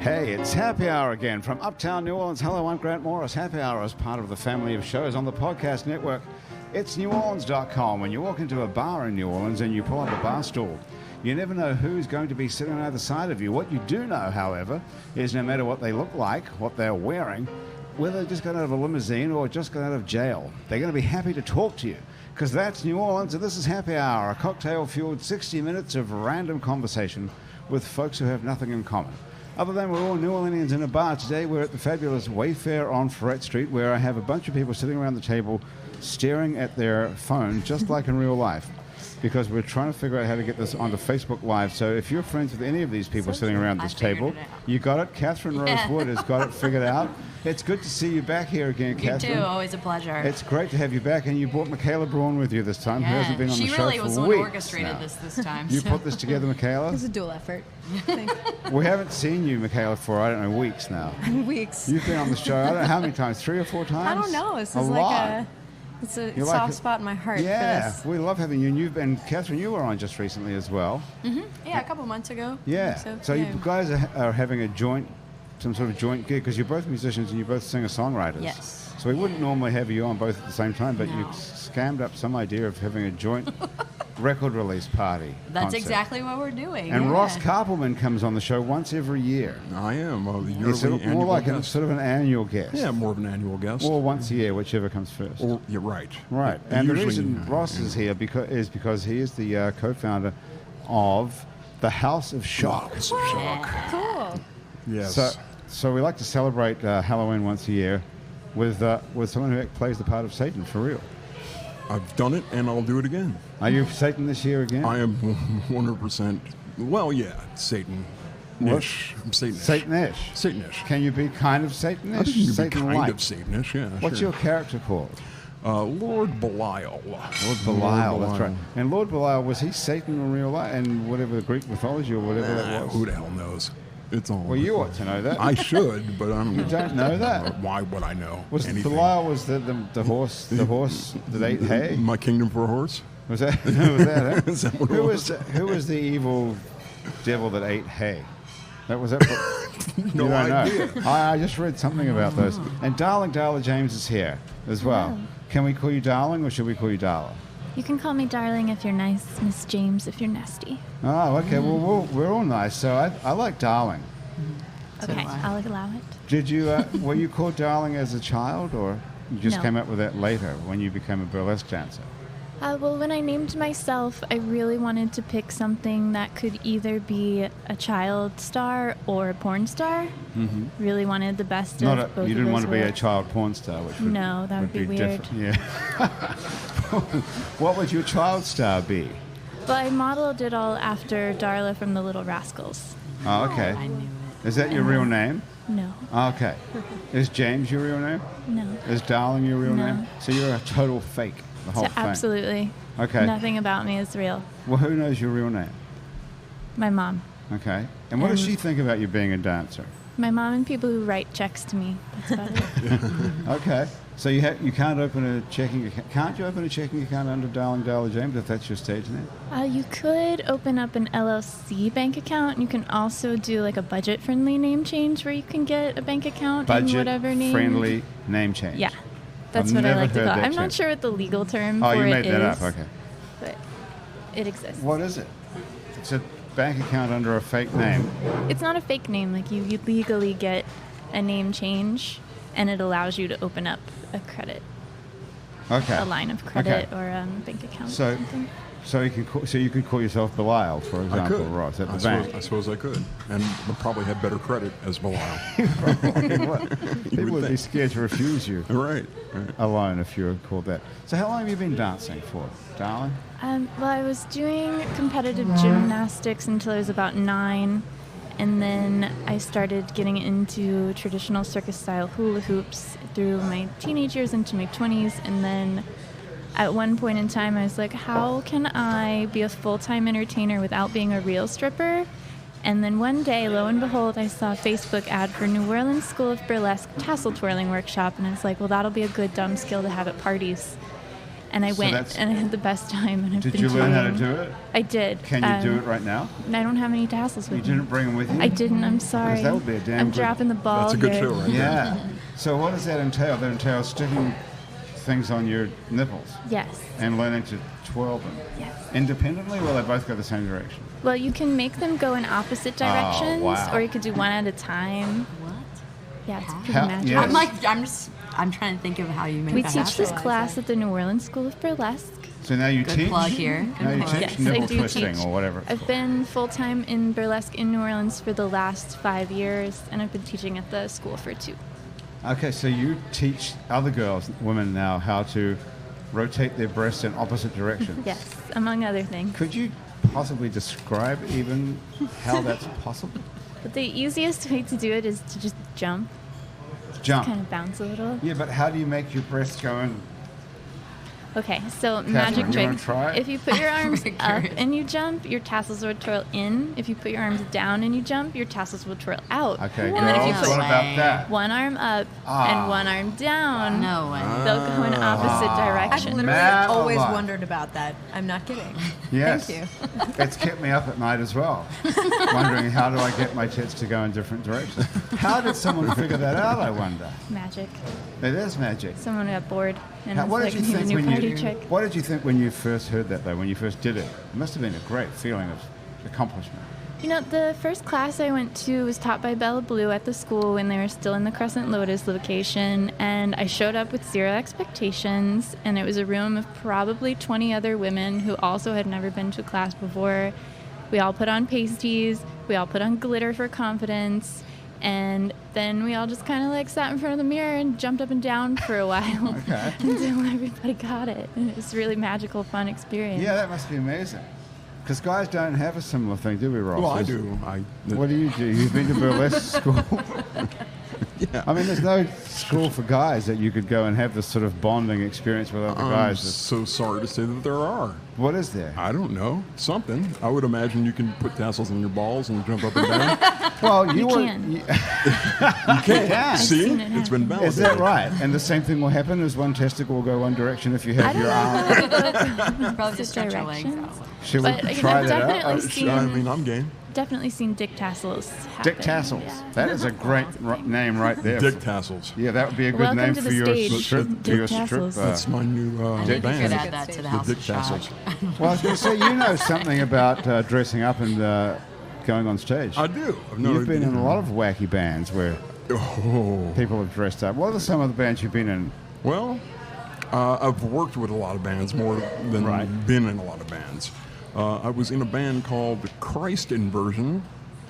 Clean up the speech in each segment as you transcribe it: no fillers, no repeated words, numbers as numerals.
Hey, it's Happy Hour again from Uptown New Orleans. Hello, I'm Grant Morris. Happy Hour is part of the family of shows on the podcast network. It's neworleans.com. When you walk into a bar in New Orleans and you pull up a bar stool, you never know who's going to be sitting on either side of you. What you do know, however, is no matter what they look like, what they're wearing, whether they just got out of a limousine or just got out of jail, they're going to be happy to talk to you. Because that's New Orleans, and this is Happy Hour, a cocktail-fueled 60 minutes of random conversation with folks who have nothing in common. Other than we're all New Orleanians in a bar, today we're at the fabulous Wayfare on Freret Street, where I have a bunch of people sitting around the table staring at their phone, just like in real life, because we're trying to figure out how to get this onto Facebook Live. So if you're friends with any of these people sitting around this table, you got it. Kathryn Rosewood has got it figured out. It's good to see you back here again, Kathryn. You too. Always a pleasure. It's great to have you back, and you brought Mikayla Braun with you this time, who hasn't been on the show for weeks. She really was the one who orchestrated this time. You put this together, Mikayla? It was a dual effort. We haven't seen you, Mikayla, for, I don't know, weeks now. Weeks. You've been on the show, I don't know how many times, 3 or 4 times? I don't know. This a is lot. like it's a soft spot in my heart yeah, for this. we love having you. And you've been, Kathryn, you were on just recently as well. Mm-hmm. Yeah, a couple months ago. Yeah. So yeah. you guys are having some sort of joint gig, because you're both musicians and you're both singer-songwriters. Yes. So we wouldn't normally have you on both at the same time, but you scammed up some idea of having a joint record release party. That's concert. Exactly what we're doing. And Ross Karpelman comes on the show once every year. I am. The It's more like sort of an annual guest. Yeah, more of an annual guest. Or once a year, whichever comes first. You're right. Right. And the reason Ross is here is because he is the co-founder of the House of Shock. House of Shock. Cool. Yes. So we like to celebrate Halloween once a year with someone who plays the part of Satan for real. I've done it, and I'll do it again. Are you Satan this year again? I am 100%. Well, yeah, Satan-ish. I'm Satan-ish. Satan-ish. Satan-ish. Can you be kind of Satan-ish? I think you can be Satan-like? kind of Satanish, yeah. What's sure. your character called? Lord Belial. Lord Belial, that's right. And Lord Belial, was he Satan in real life? And whatever the Greek mythology or whatever that was? Who the hell knows? It's all. Well, you ought to know that. I should, but I'm. You don't know that? Why would I know? Was anything? Belial was the horse that ate hay? My kingdom for a horse? Was that? Was that? Is that what it was? Who was the evil devil that ate hay? That was that. No idea. I just read something about those. And Darla James is here as well. Hello. Can we call you darling, or should we call you Darla? You can call me darling if you're nice, Miss James if you're nasty. Oh, okay. Well, we're all nice, so I like darling. Okay, I'll allow it. Did you were you called darling as a child, or you just No. came up with that later when you became a burlesque dancer? Well, when I named myself, I really wanted to pick something that could either be a child star or a porn star. Mm-hmm. Really wanted the best Not of both you of didn't those want to be a worlds. child porn star, which would, No, that would be weird. different. Yeah. What would your child star be? Well, I modeled it all after Darla from The Little Rascals. Oh, okay. I knew it. Is that your real name? No, Okay. Is James your real name? no. Is Darling your real No. name? So you're a total fake, the whole So thing. absolutely. Okay. Nothing about me is real. Well, who knows your real name? My mom. Okay. And what does she think about you being a dancer? My mom and people who write checks to me. That's about it. Okay. So you can't open a checking account. Can't you open a checking account under Darla James if that's your stage name? You could open up an LLC bank account. You can also do like a budget-friendly name change where you can get a bank account in whatever name. Budget-friendly name change. Yeah, that's I've what I never like to heard call it. that I'm not term. sure what the legal term Oh, for you it made that is, up. Okay. but it exists. What is it? It's a bank account under a fake name. It's not a fake name. Like you legally get a name change, and it allows you to open up a credit, Okay. a line of credit, Okay. or a bank account. So- or something. So you could call yourself Belial, for I example, could. Ross, at the I bank. suppose I could. And would probably have better credit as Belial. People would be think. scared to refuse you Right. a loan if you were called that. So how long have you been dancing for, darling? Well, I was doing competitive gymnastics until I was about 9, and then I started getting into traditional circus-style hula hoops through my teenage years into my 20s, and then at one point in time I was like, how can I be a full-time entertainer without being a real stripper? And then one day, lo and behold, I saw a Facebook ad for New Orleans School of Burlesque tassel twirling workshop, and I was like, well, that'll be a good dumb skill to have at parties. And I So went that's- and I had the best time. And I've Did been you learn how to doing- do it? I did. Can you do it right now? I don't have any tassels with You me. didn't bring them with you? I didn't. I'm sorry. Because that would be a damn I'm good- dropping the ball. That's a good here. show, right? Yeah. So what does that entail? That entails sticking things on your nipples Yes. and learning to twirl them. Yes. Independently, or they both go the same direction? Well, you can make them go in opposite directions, wow. or you could do one at a time. What? Yeah, it's pretty How- magical. yes. I'm trying to think of how you make We that teach this happen. class at the New Orleans School of Burlesque. So now you Good teach? plug here. Good Now you plug. teach Yes, I nipple do twisting teach. or whatever. I've been full-time in burlesque in New Orleans for the last 5 years, and I've been teaching at the school for 2. Okay, so you teach other girls, women now, how to rotate their breasts in opposite directions. Yes, among other things. Could you possibly describe even how that's possible? But the easiest way to do it is to just jump, Jump. kind of bounce a little. Yeah, but how do you make your breasts go in? Okay, so Kathryn, magic you trick. wanna try it? If you put your arms very up curious. and you jump, your tassels will twirl in. If you put your arms down and you jump, your tassels will twirl out. Okay, And then if you girls, put what about that? one arm up Ah. and one arm down, No way. they'll go in opposite I've directions. literally Man always alive. wondered about that. I'm not kidding. Yes. Thank you. It's kept me up at night as well, wondering how do I get my tits to go in different directions. How did someone figure that out, I wonder? Magic. It is magic. Someone got bored and How- was what like, did you "Here's a think new when party you trick." What did you think when you first heard that though? When you first did it, it must have been a great feeling of accomplishment. You know, the first class I went to was taught by Belial at the school when they were still in the Crescent Lotus location, and I showed up with 0 expectations, and it was a room of probably 20 other women who also had never been to a class before. We all put on pasties, we all put on glitter for confidence, and then we all just kind of like sat in front of the mirror and jumped up and down for a while Okay. until everybody got it. And it was a really magical, fun experience. Yeah, that must be amazing. Because guys don't have a similar thing, do we, Ross? Well, I There's- do. What do you do? You've been to burlesque school? Yeah. I mean, there's no school for guys that you could go and have this sort of bonding experience with other I'm guys. so sorry to say that there are. What is there? I don't know. Something. I would imagine you can put tassels on your balls and jump up and down. Well, You were. can. You can. See? seen it It's been happen. Is that validated. right? And the same thing will happen as one testicle will go one direction if you have your arm. Probably just stretch your legs directions. out. Should we But, you know, try I've that out? definitely seen- I mean, I'm game. Definitely seen Dick Tassels happen. Dick Tassels. Yeah. That is a great name right there. Dick tassels. Yeah, that would be a good Welcome name to for the your stage, strip. Dick Your strip. Tassels. That's my new I think you could band. add that to the House Dick of Shock. Tassels. well, I was going to say, you know something about dressing up and going on stage. I do. I've known You've been in a lot of wacky bands where Oh. people have dressed up. What are some of the bands you've been in? Well, I've worked with a lot of bands more than Right. been in a lot of bands. I was in a band called Christ Inversion.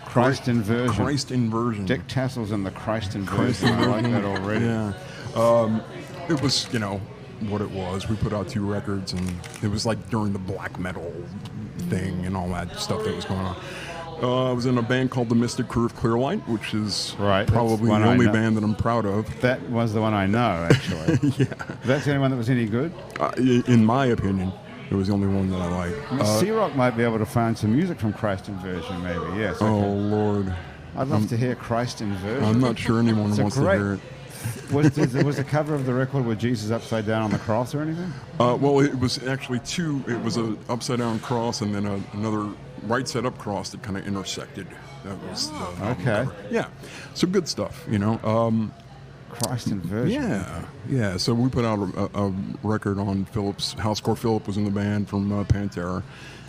Christ Inversion. Christ Inversion. Dick Tassels and the Christ Christ Inversion. I like Inversion. that already. Yeah. It was, what it was. We put out 2 records, and it was like during the black metal thing and all that stuff that was going on. I was in a band called the Mystic Crew of Clearlight, which is Right, that's probably one the I only know. band that I'm proud of. That was the one I know, actually. Yeah. That's the only one that was any good? In my opinion, it was the only one that I like. C-Rock might be able to find some music from Christ Inversion, maybe. Yes. Oh, Okay. Lord. I'd love to hear Christ Inversion. I'm not sure anyone It's a wants to great- hear it. Was the cover of the record with Jesus upside down on the cross or anything? Well, it was actually 2. It was an upside down cross and then another right side up cross that kind of intersected. That was the album Okay. cover. Yeah. So good stuff, Christ Inversion. Yeah. So we put out a record on Philip's Housecore. Philip was in the band from Pantera,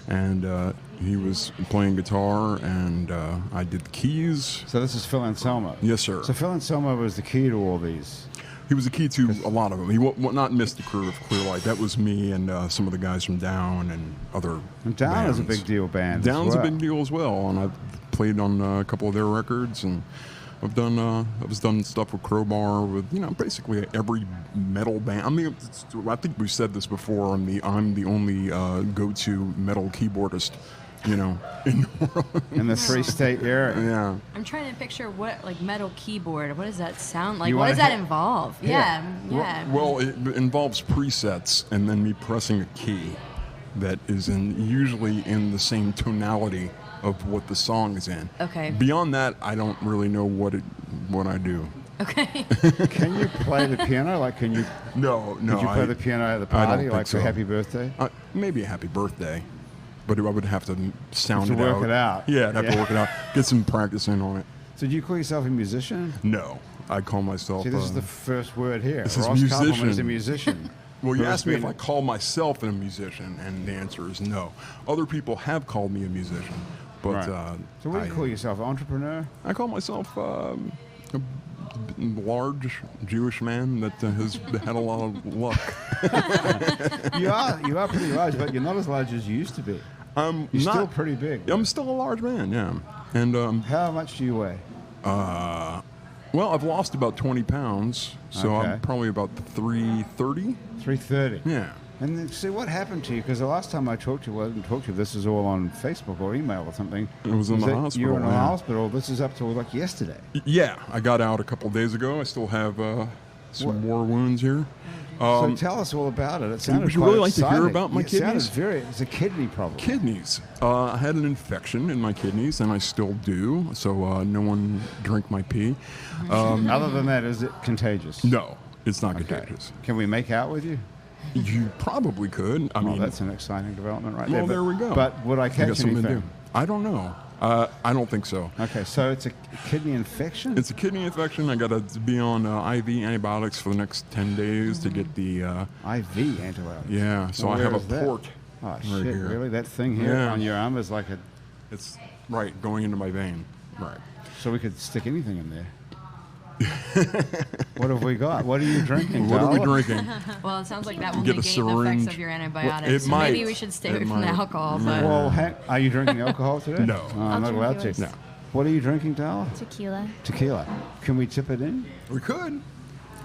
and he was playing guitar, and I did the keys. So this is Phil Anselmo. Yes, sir. So Phil Anselmo was the key to all these. He was the key to a lot of them. He not Mystic Crew of Clearlight. That was me and some of the guys from Down and other. And Down is a bands. big deal band. Down's as well. a big deal as well, and I've played on a couple of their records, and I've done stuff with Crowbar, with basically every metal band. I mean, I think we've said this before. I'm the only go-to metal keyboardist, in the world. In the 3-state area. Yeah. I'm trying to picture what, like, metal keyboard. What does that sound like? You What wanna does that hit- involve? Yeah. Yeah. Well, it involves presets and then me pressing a key that is usually in the same tonality of what the song is in. Okay. Beyond that, I don't really know what I do. Okay. Can you play the piano? Like, can you? No. Could you play the piano at the party, think like for so. Happy Birthday? Maybe a happy birthday, but I would have to sound To it work out. it out. Yeah, I'd have to work it out. Get some practice in on it. So do you call yourself a musician? No, I call myself. See, this is the first word here. This is Ross Karpelman musician. is a musician. Well, you Who has asked me if been- I call myself a musician, and the answer is no. Other people have called me a musician, but Right. So what do you call yourself? Entrepreneur? I call myself a large Jewish man that has had a lot of luck. You are pretty large, but you're not as large as you used to be. I'm You're not, still pretty big. I'm still a large man, yeah. And How much do you weigh? well, I've lost about 20 pounds, so Okay. I'm probably about 330. 330. Yeah. And then, see what happened to you? Because the last time I talked to you, this is all on Facebook or email or something. It was in the that hospital, You were in the yeah. hospital. This is up to like yesterday. Yeah, I got out a couple days ago. I still have some war wounds here. So tell us all about it. It sounded would you quite really like to hear exciting. about my It sounded kidneys? It's a kidney problem. Kidneys. I had an infection in my kidneys, and I still do. So no one drink my pee. Other than that, is it contagious? No, it's not Okay. contagious. Can we make out with you? You probably could. I Well, mean, that's an exciting development right well, there. there we go. But would I I catch got something to anything? do. I don't know. I don't think so. Okay, so it's a kidney infection? It's a kidney infection. I got to be on IV antibiotics for the next 10 days to get the. IV antibiotics. Yeah, so Well, I have where a is that? port. Oh, right shit, here. really? That thing here Yeah. on your arm is like a... It's right going into my vein. Right. So we could stick anything in there. What have we got? What are you drinking, What are we Darla? drinking? Well, it sounds like that will Get a negate the effects syringe. of your Well, antibiotics. it So might. Maybe we should stay It away from the might. alcohol. But Well, are you drinking alcohol today? No. Oh, I'm not drink allowed yours. to. No. What are you drinking, Darla? Tequila. Tequila. Can we tip it in? We could.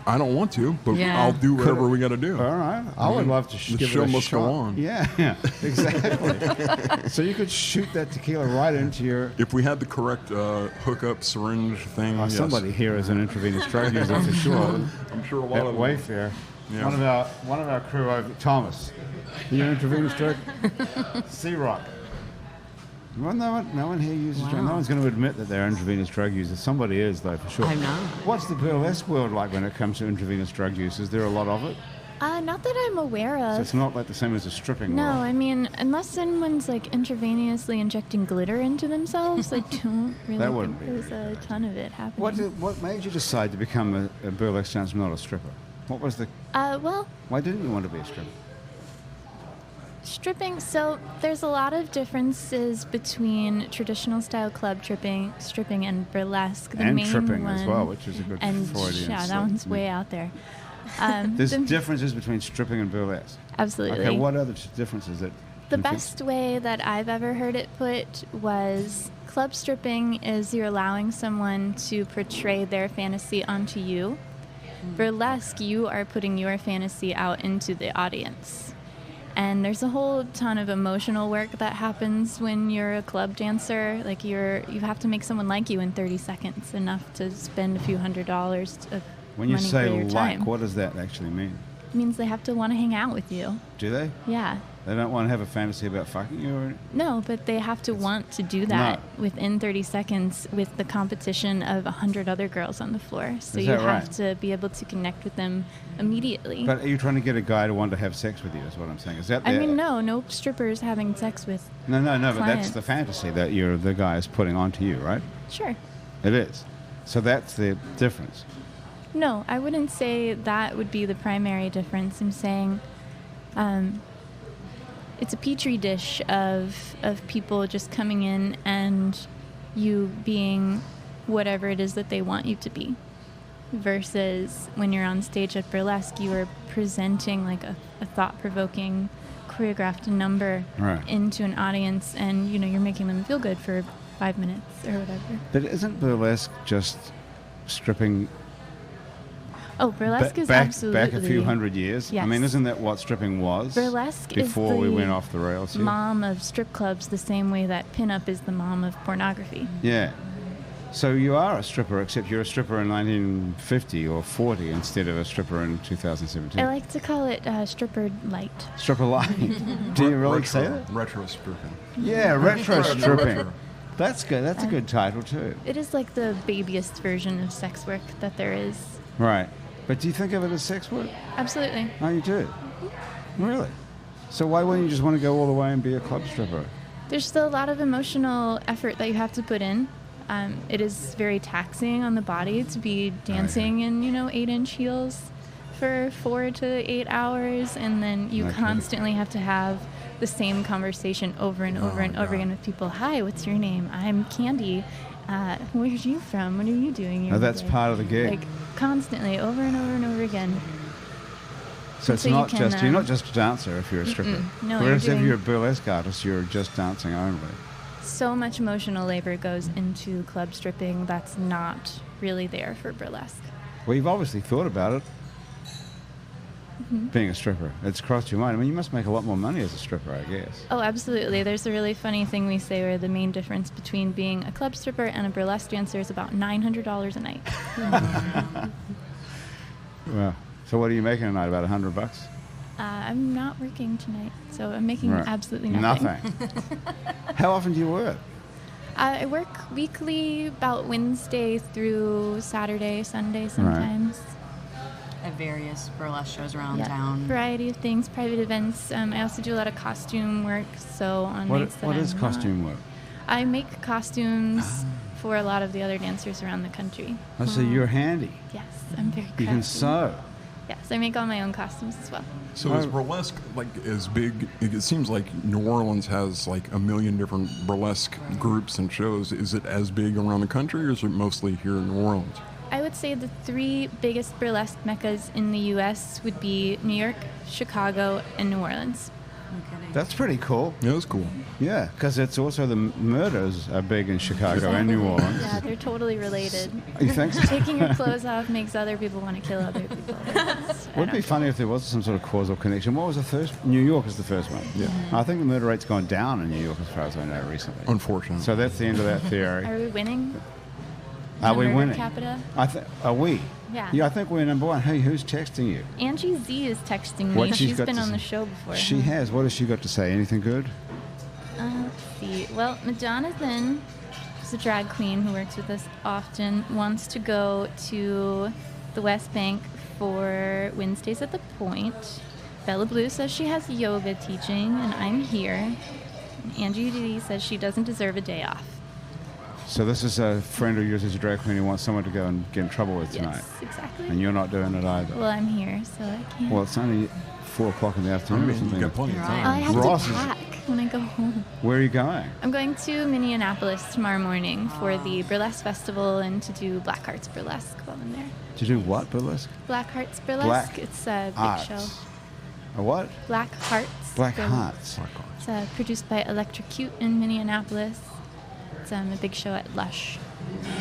I don't want to, but Yeah. I'll do whatever we got to do. All right. I would love to The give show it a must shot. go on. Yeah, exactly. So you could shoot that tequila right into your... If we had the correct hookup syringe thing, yes. Somebody here is an intravenous drug user for sure. I'm sure a lot At of Wayfare. Yeah. One of our crew over, Thomas. You intravenous drug? C-Rock. Well, no one here uses drug. No one's going to admit that they're intravenous drug users. Somebody is, though, for sure. I'm not. What's the burlesque world like when it comes to intravenous drug use? Is there a lot of it? Not that I'm aware So of. it's not like the same as a stripping No, world. I mean, unless someone's like intravenously injecting glitter into themselves, I don't really That think wouldn't be. there's a ton of it happening. What made you decide to become a burlesque dancer, not a stripper? What was the... Well, Why didn't you want to be a stripper? stripping, so there's a lot of differences between traditional style club stripping and burlesque. The And main tripping one, as well, which is a good and Freudian yeah, that slip. one's way out there. There's the- differences between stripping and burlesque. Absolutely. Okay, what other differences that... The you think- best way that I've ever heard it put was club stripping is you're allowing someone to portray their fantasy onto you. Burlesque, you are putting your fantasy out into the audience. And there's a whole ton of emotional work that happens when you're a club dancer. Like you have to make someone like you in 30 seconds, enough to spend a few $100s of When you money say for your like, time. what does that actually mean? It means they have to want to hang out with you. Do they? Yeah. They don't want to have a fantasy about fucking you? Or... No, but they have to want to do that within 30 seconds with the competition of 100 other girls on the floor. So Is you that have right? to be able to connect with them immediately. But are you trying to get a guy to want to have sex with you, is what I'm saying. Is that I the- mean, no strippers having sex with. No, but that's clients. the fantasy that the guy is putting onto you, right? Sure. It is. So that's the difference. No, I wouldn't say that would be the primary difference. I'm saying it's a petri dish of people just coming in and you being whatever it is that they want you to be. Versus when you're on stage at burlesque, you are presenting like a thought-provoking, choreographed number Right. into an audience, and you're making them feel good for 5 minutes or whatever. But isn't burlesque just stripping Oh, burlesque is back absolutely a few hundred years? I Yes. mean, isn't that what stripping was? Burlesque is before we the went off the rails here? mom of strip clubs, the same way that pinup is the mom of pornography. Yeah. So you are a stripper, except you're a stripper in 1950 or 40 instead of a stripper in 2017. I like to call it stripper light. Stripper light. Do you really say that? Retro stripping. Yeah, retro stripping. That's good. That's a good title too. It is like the babyest version of sex work that there is. Right. But do you think of it as sex work? Absolutely. Oh, you do? Really? So why wouldn't you just want to go all the way and be a club stripper? There's still a lot of emotional effort that you have to put in. It is very taxing on the body to be dancing in, 8-inch heels for 4 to 8 hours, and then you constantly have to have the same conversation over and over and over again with people. Hi, what's your name? I'm Candy. Where are you from? What are you doing? Oh, that's part of the gig. Like constantly, over and over and over again. So it's not just you're not just a dancer if you're a stripper. No, whereas if you're a burlesque artist, you're just dancing only. So much emotional labor goes into club stripping that's not really there for burlesque. Well, you've obviously thought about it. Being a stripper, it's crossed your mind. I mean, you must make a lot more money as a stripper, I guess. Oh, absolutely. There's a really funny thing we say where the main difference between being a club stripper and a burlesque dancer is about $900 a night. Well, so what are you making a night? About $100? I'm not working tonight, so I'm making absolutely nothing. Nothing. How often do you work? I work weekly, about Wednesday through Saturday, Sunday sometimes. At various burlesque shows around town. Variety of things, private events. I also do a lot of costume work, so on nights that What is costume work? I make costumes for a lot of the other dancers around the country. Oh, so you're handy. Yes, I'm very crafty. You can sew. Yes, I make all my own costumes as well. So is burlesque like as big? It seems like New Orleans has like a million different burlesque groups and shows. Is it as big around the country, or is it mostly here in New Orleans? I would say the 3 biggest burlesque meccas in the U.S. would be New York, Chicago, and New Orleans. That's pretty cool. Yeah, that's cool. Yeah, because it's also the murders are big in Chicago and New Orleans. Yeah, they're totally related. You think so? Taking your clothes off makes other people want to kill other people. Would be funny if there was some sort of causal connection. What was the first? New York is the first one. Yeah. I think the murder rate's gone down in New York as far as I know recently. Unfortunately. So that's the end of that theory. Are we winning? Are we Murder winning? Capita? Are we? Yeah. Yeah, I think we're number one. Hey, who's texting you? Angie Z is texting me. What she's She's got been to on the say. show before. She has. What has she got to say? Anything good? Let's see. Well, Jonathan, who's a drag queen who works with us often, wants to go to the West Bank for Wednesdays at the Point. Bella Blue says she has yoga teaching, and I'm here. And Angie D says she doesn't deserve a day off. So this is a friend of yours who's a drag queen who wants someone to go and get in trouble with tonight. Yes, exactly. And you're not doing it either. Well, I'm here, so I can't. Well, it's only 4 o'clock in the afternoon or something. You got plenty of time. I have Ross to is- pack when I go home. Where are you going? I'm going to Minneapolis tomorrow morning for the Burlesque Festival and to do Black Hearts Burlesque while I'm there. To do what, burlesque? Black Hearts Burlesque. Black It's a big Arts. show. A what? Black Hearts. Black Burlesque. Hearts. It's produced by Electrocute in Minneapolis. It's a big show at Lush.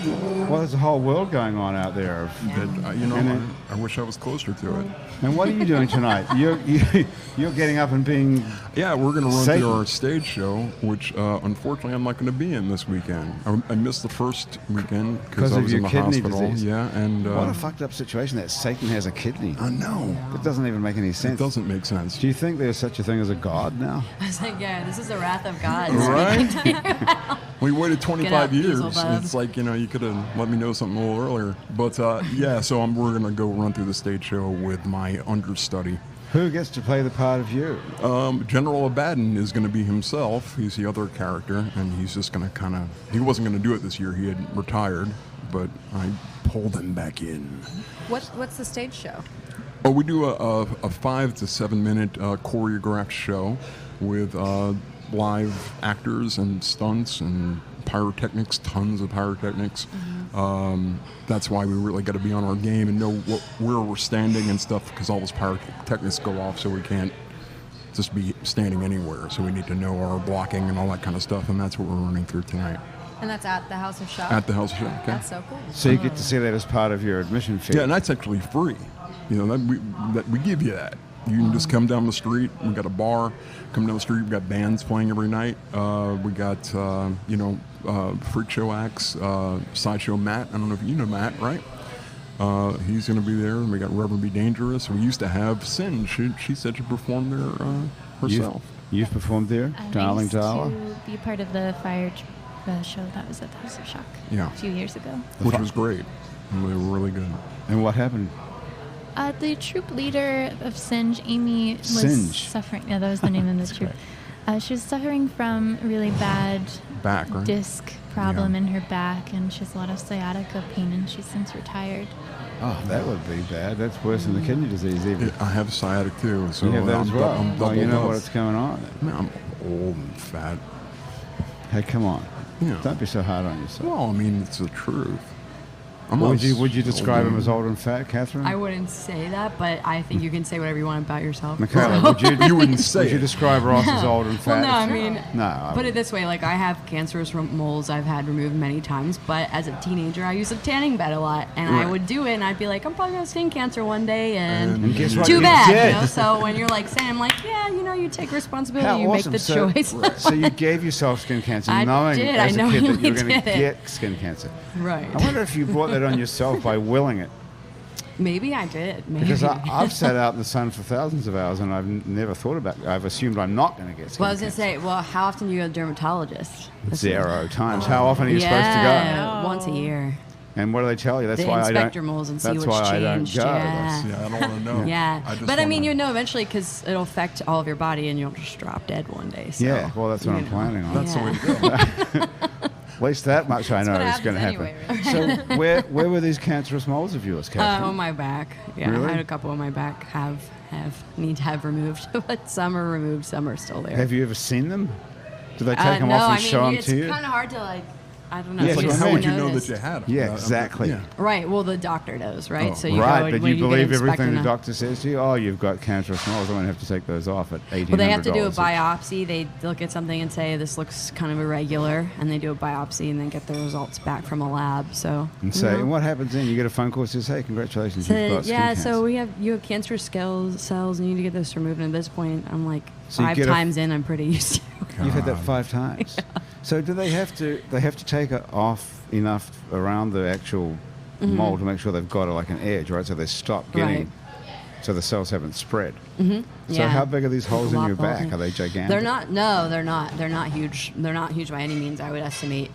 Well, there's a whole world going on out there. I wish I was closer to it. And what are you doing tonight? You're getting up and being... Yeah, we're going to run Satan. through our stage show, which unfortunately I'm not going to be in this weekend. I missed the first weekend because I of was your in the kidney hospital. disease. Yeah, and What a fucked up situation that Satan has a kidney. I know. It doesn't even make any It sense. doesn't make sense. Do you think there's such a thing as a God now? I was like, yeah, this is the wrath of God. Right? We waited 25 up, years. Beelzebub. It's like, you could have let me know something a little earlier. But yeah, so we're going to go run through the stage show with my understudy. Who gets to play the part of you? General Abaddon is going to be himself. He's the other character, and he's just going to he wasn't going to do it this year. He had retired, but I pulled him back in. What's the stage show? Oh, we do a 5 to 7 minute choreographed show with live actors and stunts and pyrotechnics, tons of pyrotechnics. That's why we really got to be on our game and know where we're standing and stuff, because all those pyrotechnics go off, so we can't just be standing anywhere. So we need to know our blocking and all that kind of stuff, and that's what we're running through tonight. And that's at the House of Shock? At the House of Shock, okay? That's so cool. So you get to see that as part of your admission fee. Yeah, and that's actually free. That we give you that. You can just come down the street. We got a bar. Come down the street. We got bands playing every night. We got freak show acts. Sideshow Matt. I don't know if you know Matt, right? He's going to be there. And we got Reverend Be Dangerous. We used to have Sin. She said she performed there herself. You've performed there, Darling I used Darla? to be part of the fire the show that was at the House of Shock Yeah. a few years ago. Which was great. They were really good. And what happened? The troop leader of Singe, Amy, was Singe. suffering. Yeah, that was the name of the troop. She was suffering from really bad Back, right? disc problem Yeah. in her back, and she has a lot of sciatica pain, and she's since retired. Oh, that would be bad. That's worse than the kidney disease even. I have sciatic too, so You have that I'm as well. I'm Well, you doubled know up. what's going on. I mean, I'm old and fat. Hey, come on. Yeah. Don't be so hard on yourself. Well, I mean, it's the truth. Would you describe him as old and fat, Kathryn? I wouldn't say that, but I think you can say whatever you want about yourself. Mikayla, would you? You wouldn't say Would you it. describe Ross as old and fat? Well, no, I mean, No. I put it wouldn't. this way: like I have cancerous moles I've had removed many times, but as a teenager, I used a tanning bed a lot, and I Right. would do it, and I'd be like, I'm probably gonna have skin cancer one day, and And guess what? too You bad, did. you know. So when you're like saying, I'm like, yeah, you know, you take responsibility, How you awesome. make the choice. So you gave yourself skin cancer I knowing did. as I a kid that you knowingly were going to did it. get skin cancer. Right? I wonder if you brought that on yourself by willing it. Maybe I did. Maybe. Because I've sat out in the sun for thousands of hours and I've never thought about it. I've assumed I'm not going to get skin Well, I was gonna cancer. say, well, how often do you go to a dermatologist? 0 times. How often are you Yeah, once a year. supposed to go? And what do they tell you? That's They why I don't. inspect your moles and see that's what's why changed. I don't go. Yeah. Yeah, I don't want to know. Yeah, just but I mean, wanna- you know, eventually, because it'll affect all of your body, and you'll just drop dead one day. So, Yeah, well, that's what you I'm know. planning on. That's Yeah. the way to go. At least that much I know what is going to happens happen. anyway, So where were these cancerous moles of yours, Kathryn? On my back. Yeah, Really? I had a couple on my back. Need to have removed, but some are removed, some are still there. Have you ever seen them? Do they take them no, off and I mean, show them it's to you? kind of hard to like. I don't know. Yeah, if so you how How would you know noticed. that you had it? Yeah, exactly. Yeah. Right. Well, the doctor knows, right? Oh, so you Right, go but when you get believe inspected everything the now. doctor says to you? Oh, you've got cancerous moles. I'm going to have to take those off at $1,800. Well, they have to do a each. biopsy. They look at something and say this looks kind of irregular, and they do a biopsy and then get the results back from a lab. So And say, and what happens then? You get a phone call that says, hey, congratulations, So, you've got skin yeah, cancer. so you have cancerous cells, and you need to get this removed. And at this point, I'm like So you 5 get a- times in. I'm pretty used to it. You've had that 5 times. So do they have to take it off enough around the actual mole to make sure they've got like an edge, right? So they stop getting, Right. so the cells haven't spread. So Yeah. how big are these holes in Lot your of holes back? in- Are they gigantic? They're not. No, they're not. They're not huge. They're not huge by any means. I would estimate.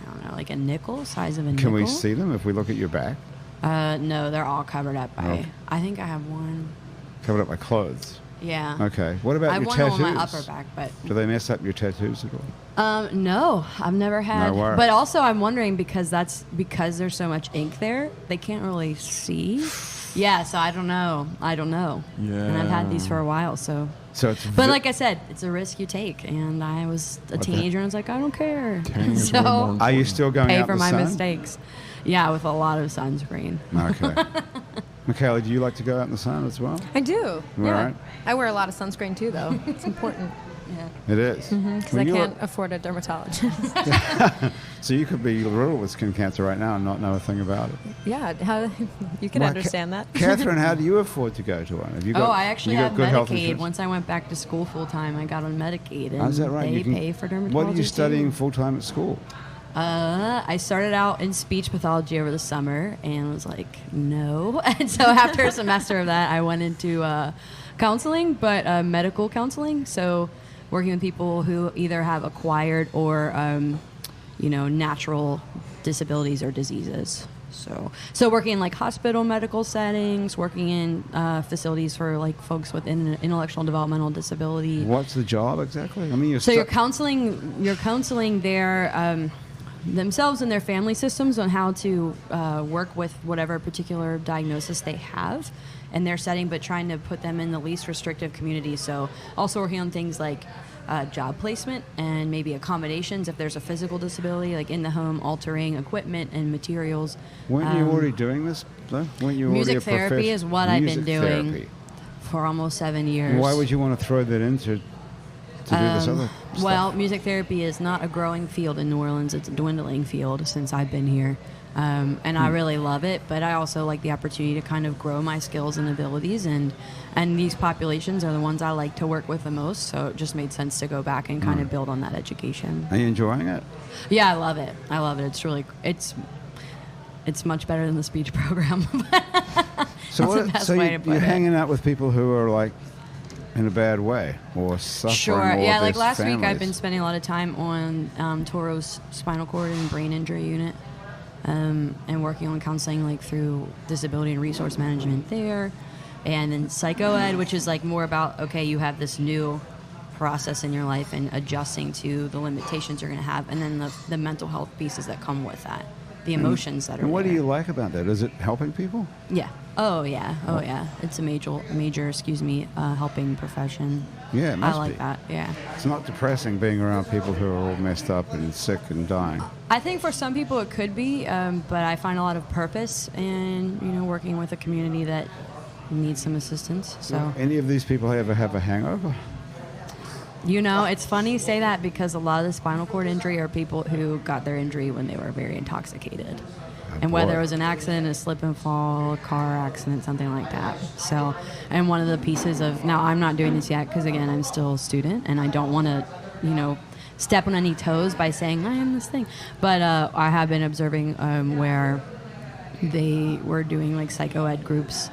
I don't know, like a nickel, size of a nickel. Can we see them if we look at your back? No, they're all covered up by. Oh. I think I have one. Covered up by clothes. Yeah. Okay. What about I have your one tattoos? on my upper back, but Do they mess up your tattoos at all? no, I've never had. No worries. But also, I'm wondering because there's so much ink there, they can't really see. Yeah, so I don't know. And I've had these for a while, so. So it's But like I said, it's a risk you take, and I was a teenager, and I was like, I don't care. Tanning is way more So important. are you still going pay out for in the my sun? mistakes. Yeah, with a lot of sunscreen. Okay. Mikayla, do you like to go out in the sun as well? I do. All Yeah. right. I wear a lot of sunscreen too, though. It's important It is. because Well, I you can't were- afford a dermatologist. So you could be riddled with skin cancer right now and not know a thing about it. Yeah, how, you can Well, understand that. Catherine, how do you afford to go to one? Have you got, I actually you got have good health Medicaid. insurance? Once I went back to school full time, I got on Medicaid, and Oh, is that right? they You can- pay for dermatology. What are you studying too. full time at school? I started out in speech pathology over the summer and was like, no. And so after a semester of that, I went into counseling, but medical counseling. So working with people who either have acquired or, natural disabilities or diseases. So working in like hospital medical settings, working in facilities for like folks with intellectual and developmental disability. What's the job exactly? I mean, you're So you're counseling their themselves and their family systems on how to work with whatever particular diagnosis they have in their setting, but trying to put them in the least restrictive community. So also working on things like job placement and maybe accommodations if there's a physical disability, like in the home, altering equipment and materials. Weren't you already doing this, though? Weren't you already Music a therapy is what I've been doing therapy. for almost 7 years. Why would you want to throw that into to do this other stuff? Well, music therapy is not a growing field in New Orleans. It's a dwindling field since I've been here. And I really love it, but I also like the opportunity to kind of grow my skills and abilities, and these populations are the ones I like to work with the most, so it just made sense to go back and kind of build on that education. Are you enjoying it? Yeah, I love it. It's much better than the speech program. So, That's the best way to put you're it. hanging out with people who are like in a bad way or suffering. Sure. or Yeah, their like last week I've families. been spending a lot of time on Toro's spinal cord and brain injury unit, and working on counseling like through disability and resource management there, and then psychoed, which is like more about, okay, you have this new process in your life and adjusting to the limitations you're going to have, and then the mental health pieces that come with that, the emotions that are And what do there. you like about that? Is it helping people? Yeah. Oh yeah. It's a major, helping profession. Yeah, it must I like be. that. Yeah. It's not depressing being around people who are all messed up and sick and dying. I think for some people it could be, but I find a lot of purpose in working with a community that needs some assistance. So Any of these people ever have a hangover? it's funny you say that, because a lot of the spinal cord injury are people who got their injury when they were very intoxicated. And whether boy. it was an accident, a slip and fall, a car accident, something like that. So, and one of the pieces of, now I'm not doing this yet because, again, I'm still a student and I don't want to, step on any toes by saying I am this thing. But I have been observing where they were doing like psychoed groups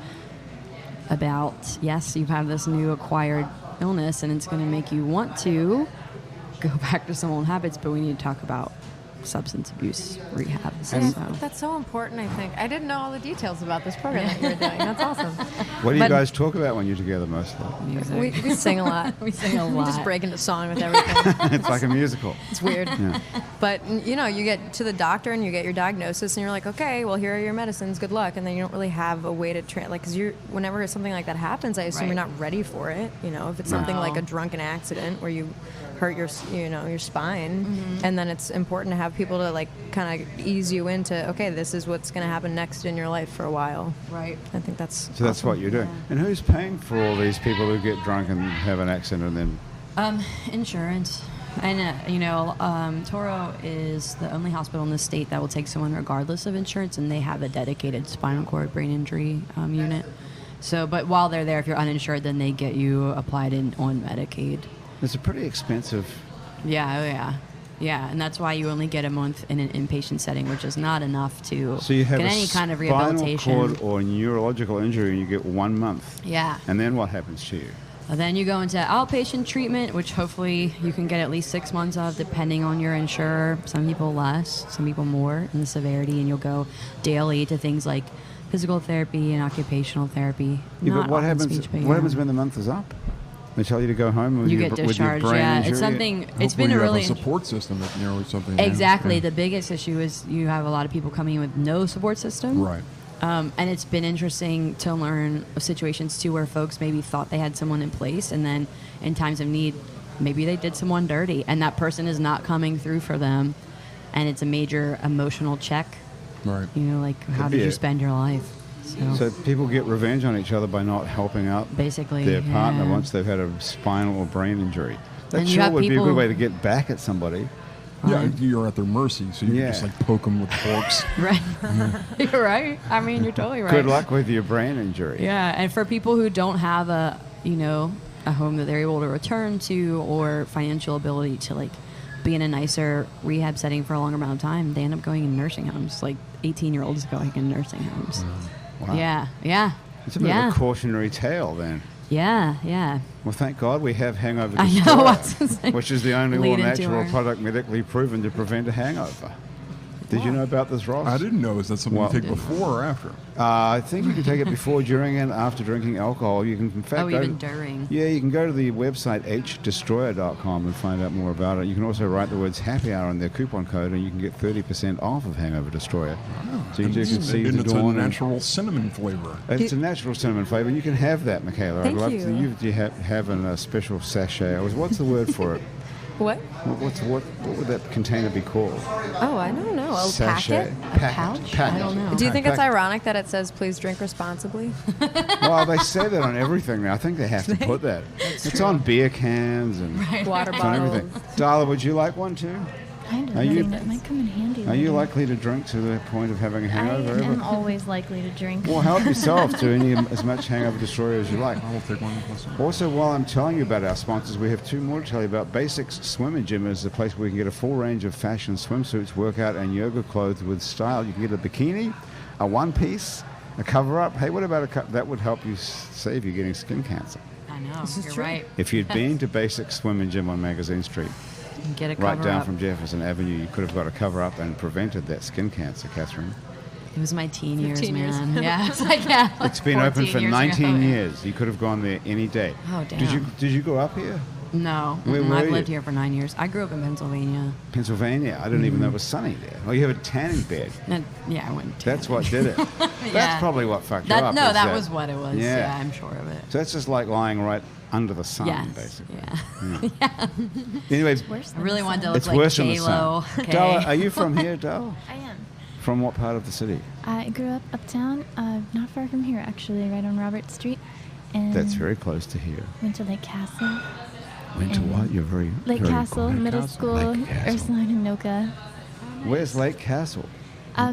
about, yes, you have this new acquired illness and it's going to make you want to go back to some old habits, but we need to talk about substance abuse rehab. That's so important, I think. I didn't know all the details about this program that you were doing. That's awesome. What do you But- guys talk about when you're together mostly? Music. We sing a lot. We sing a We lot. just break into song with everything. It's like a musical. It's weird. Yeah. But, you get to the doctor and you get your diagnosis and you're like, okay, well, here are your medicines. Good luck. And then you don't really have a way to because whenever something like that happens, I assume Right. you're not ready for it. If it's something like a drunken accident where you hurt your spine, Mm-hmm. and then it's important to have people to kind of ease you into, okay, this is what's going to happen next in your life for a while. Right. I think that's So that's what you're doing. And who's paying for all these people who get drunk and have an accident and then... Insurance. And, Toro is the only hospital in the state that will take someone regardless of insurance, and they have a dedicated spinal cord brain injury unit. So, but while they're there, if you're uninsured, then they get you applied on Medicaid. It's a pretty expensive... Yeah, and that's why you only get a month in an inpatient setting, which is not enough to So you have get a any kind of spinal rehabilitation. cord or neurological injury and you get 1 month. Yeah. And then what happens to you? Then you go into outpatient treatment, which hopefully you can get at least 6 months of, depending on your insurer. Some people less, some people more in the severity, and you'll go daily to things like physical therapy and occupational therapy. Yeah, Not but what often happens? speech, but What yeah. happens when the month is up? They tell you to go home with You your, get with your discharged, brain yeah. injury. It's something. It's Hopefully been a you really have a support system that something. exactly. Yeah. The biggest issue is you have a lot of people coming in with no support system. Right. And it's been interesting to learn of situations too where folks maybe thought they had someone in place, and then in times of need, maybe they did someone dirty, and that person is not coming through for them, and it's a major emotional check. Right. How Could be did you it. spend your life? So people get revenge on each other by not helping out Basically, their partner yeah. once they've had a spinal or brain injury. That And you sure have would be a people- good way to get back at somebody. Yeah, you're at their mercy, so you Yeah. can just poke them with forks. Right. You're right. I mean, you're totally right. Good luck with your brain injury. Yeah, and for people who don't have a home that they're able to return to, or financial ability to be in a nicer rehab setting for a longer amount of time, they end up going in nursing homes. 18-year-olds going in nursing homes. Wow. Yeah. It's a bit of a cautionary tale then. Yeah. Well, thank God we have Hangover I know, Destroyer, I was gonna say, which is the only lead into all-natural our- product medically proven to prevent a hangover. Did you know about this, Ross? I didn't know. Is that something Well- you take before or after? I think you can take it before, during, and after drinking alcohol. You can, in fact, Even during. Yeah, you can go to the website hdestroyer.com and find out more about it. You can also write the words happy hour in their coupon code, and you can get 30% off of Hangover Destroyer. So you can see And the it's a dawn. natural cinnamon flavor. It's a natural cinnamon flavor, and you can have that, Mikayla. Thank I'd love you. to. You have a special sachet. What's the word for it? What? What would that container be called? Oh, I don't know. A Sachet? packet? pouch? Packet. I don't know. Do you think it's Packet. ironic that it says please drink responsibly? Well, they say that on everything now. I think they have to put that. It's on beer cans and Water it's on bottles. everything. Darla, would you like one too? Kind of. Are I you- mean, that might come in handy. Are you later. likely to drink to the point of having a I hangover? ever? am always likely to drink. Well, help yourself to as much Hangover Destroyer as you like. I will take one. Also, while I'm telling you about our sponsors, we have two more to tell you about. Basics Swim and Gym is the place where you can get a full range of fashion swimsuits, workout, and yoga clothes with style. You can get a bikini, a one-piece, a cover-up. Hey, what about that would help you save you getting skin cancer? I know. This is You're true. right. If you'd been to Basic Swim and Gym on Magazine Street, Get a cover right down up. from Jefferson Avenue, you could have got a cover up and prevented that skin cancer, Kathryn. It was my teen years, 15 years. man. Yeah, it's like, yeah. Like It's been open 14 for years 19 ago. years. You could have gone there any day. Oh, damn. Did you grow up here? No. Where were I've you? lived here for 9 years. I grew up in Pennsylvania. Pennsylvania. I didn't even know it was sunny there. Oh, you have a tanning bed. And, yeah, I went. That's what did it. Yeah. That's probably what fucked you That, up. no, is that was what it was. Yeah. Yeah. I'm sure of it. So that's just like lying right under the sun, Yes. basically. Yeah. Anyway, Worse I than really the wanted to sun. look it's like worse than the J-Lo. sun. Okay. Darla, are you from here, Darla? I am. From what part of the city? I grew up uptown, not far from here, actually, right on Robert Street. And That's very close to here. went to Lake Castle. Went to And what? You're very Lake very Castle, quiet. middle Castle. school, Lake Castle. Ursuline and Noka. Where's Lake Castle?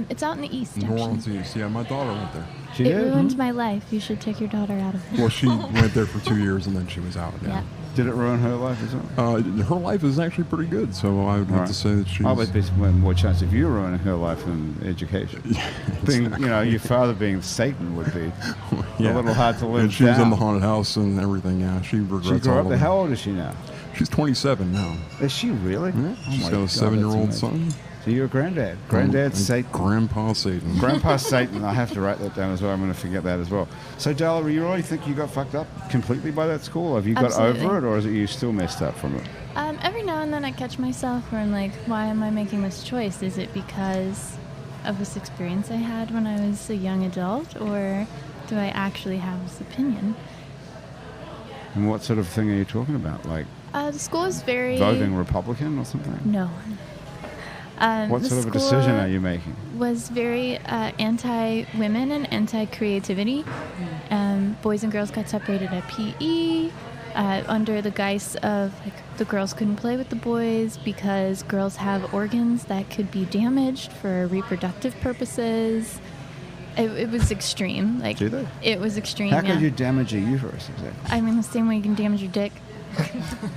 It's out in the east, New actually. Orleans East. Yeah, my daughter went there. She It did? ruined my life. You should take your daughter out of it. Well, she went there for 2 years and then she was out. Yeah. Did it ruin her life as well? Her life is actually pretty good, so I would have Right. to say that she's. I would be more chance of you ruining her life than education. Being, your father being Satan would be a little hard to live And she was in down. the haunted house and everything. Yeah, she regrets She grew all up of there. it. How old is she now? She's 27 now. Is she really? Yeah, Oh she's my got a God, 7-year-old that's son. amazing. So you're a granddad. Granddad Satan. Grandpa Satan. Grandpa Satan. I have to write that down as well. I'm going to forget that as well. So, Darla, you really think you got fucked up completely by that school? Have you got Absolutely. over it, or is it you still messed up from it? Every now and then I catch myself where I'm like, why am I making this choice? Is it because of this experience I had when I was a young adult, or do I actually have this opinion? And what sort of thing are you talking about? Like The school is very... voting Republican or something? No. What the sort of a school decision are you making? Was very anti-women and anti-creativity. Boys and girls got separated at PE under the guise of the girls couldn't play with the boys because girls have organs that could be damaged for reproductive purposes. It was extreme. Do they? It was extreme. How yeah. could you damage a uterus exactly? I mean, the same way you can damage your dick.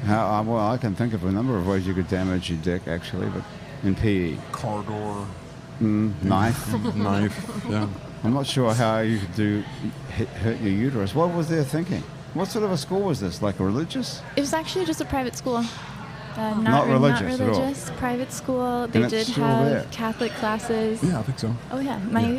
Well, I can think of a number of ways you could damage your dick, actually, but in PE. Car door. Knife. Knife. Yeah. I'm not sure how you could hurt your uterus. What was their thinking? What sort of a school was this? Like a religious? It was actually just a private school. Not religious at all. Private school. They it's did still have there. Catholic classes. Yeah, I think so. Oh yeah,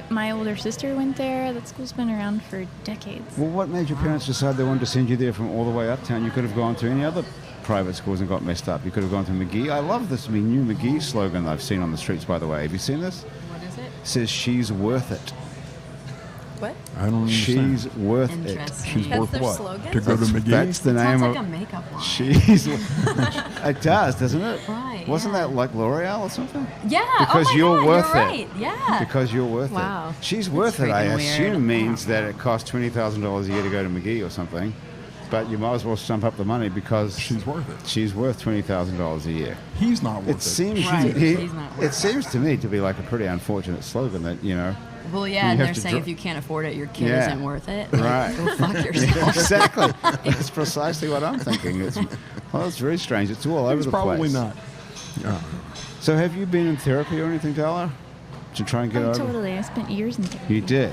my older sister went there. That school's been around for decades. Well, what made your parents decide they wanted to send you there from all the way uptown? You could have gone to any other private schools and got messed up. You could have gone to McGee. I love this new McGee slogan I've seen on the streets, by the way. Have you seen this? What is it? It says, she's worth it. What? I don't understand. She's worth it. Interesting. She's That's worth their what? slogan? To go to McGee? That's the name Sounds of... like a makeup line. She's... it does, doesn't it? Right, Wasn't yeah. that like L'Oreal or something? Yeah. Because oh my you're God, worth you're it. right. Yeah. Because you're worth Wow. it. She's worth it, I freaking weird. assume, means that it costs $20,000 a year to go to McGee or something. But you might as well stump up the money because She's worth it. she's worth $20,000 a year. He's not worth It it. seems Right, to, he's not worth it seems to me to be like a pretty unfortunate slogan that, Well, You yeah, and have they're to saying dr- if you can't afford it, your kid Yeah. isn't worth it. Right. Go fuck yourself. exactly. That's precisely what I'm thinking. It's very strange. It's all over He's the probably place. not. Yeah. So have you been in therapy or anything, Darla? To try and get Oh, over? totally. I spent years in therapy. You did.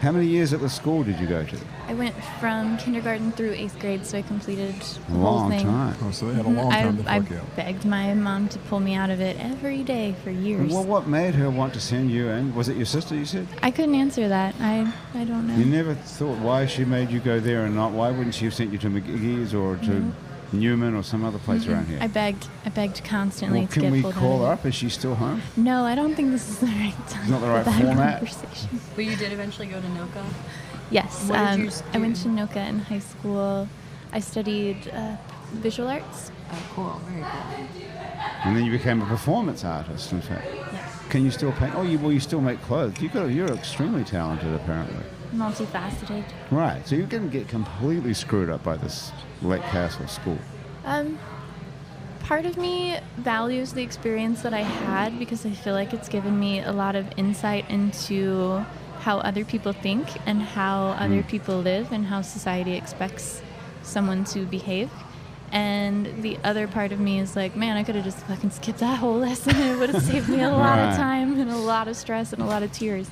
How many years at the school did you go to? I went from kindergarten through 8th grade, so I completed A the whole long thing. time. Oh, so they had a long time to I fuck you up. begged my mom to pull me out of it every day for years. Well, what made her want to send you in? Was it your sister, you said? I couldn't answer that. I don't know. You never thought why she made you go there and not, why wouldn't she have sent you to McGee's or to Newman or some other place around here? I begged constantly Well, to can get we pulled call out her of up? Is she still home? it. No, I don't think this is the right time. not the right for that format? Conversation. But you did eventually go to Noka? Yes, What did you I went do? to Noka in high school. I studied visual arts. Oh, cool. Very cool. And then you became a performance artist, in fact. Yes. Can you still paint? Oh, you still make clothes. You're extremely talented, apparently. Multifaceted. Right. So you didn't get completely screwed up by this Lake Castle school. Part of me values the experience that I had because I feel like it's given me a lot of insight into how other people think and how other people live and how society expects someone to behave. And the other part of me is like, man, I could have just fucking skipped that whole lesson. It would have saved me a lot Right. of time and a lot of stress and a lot of tears.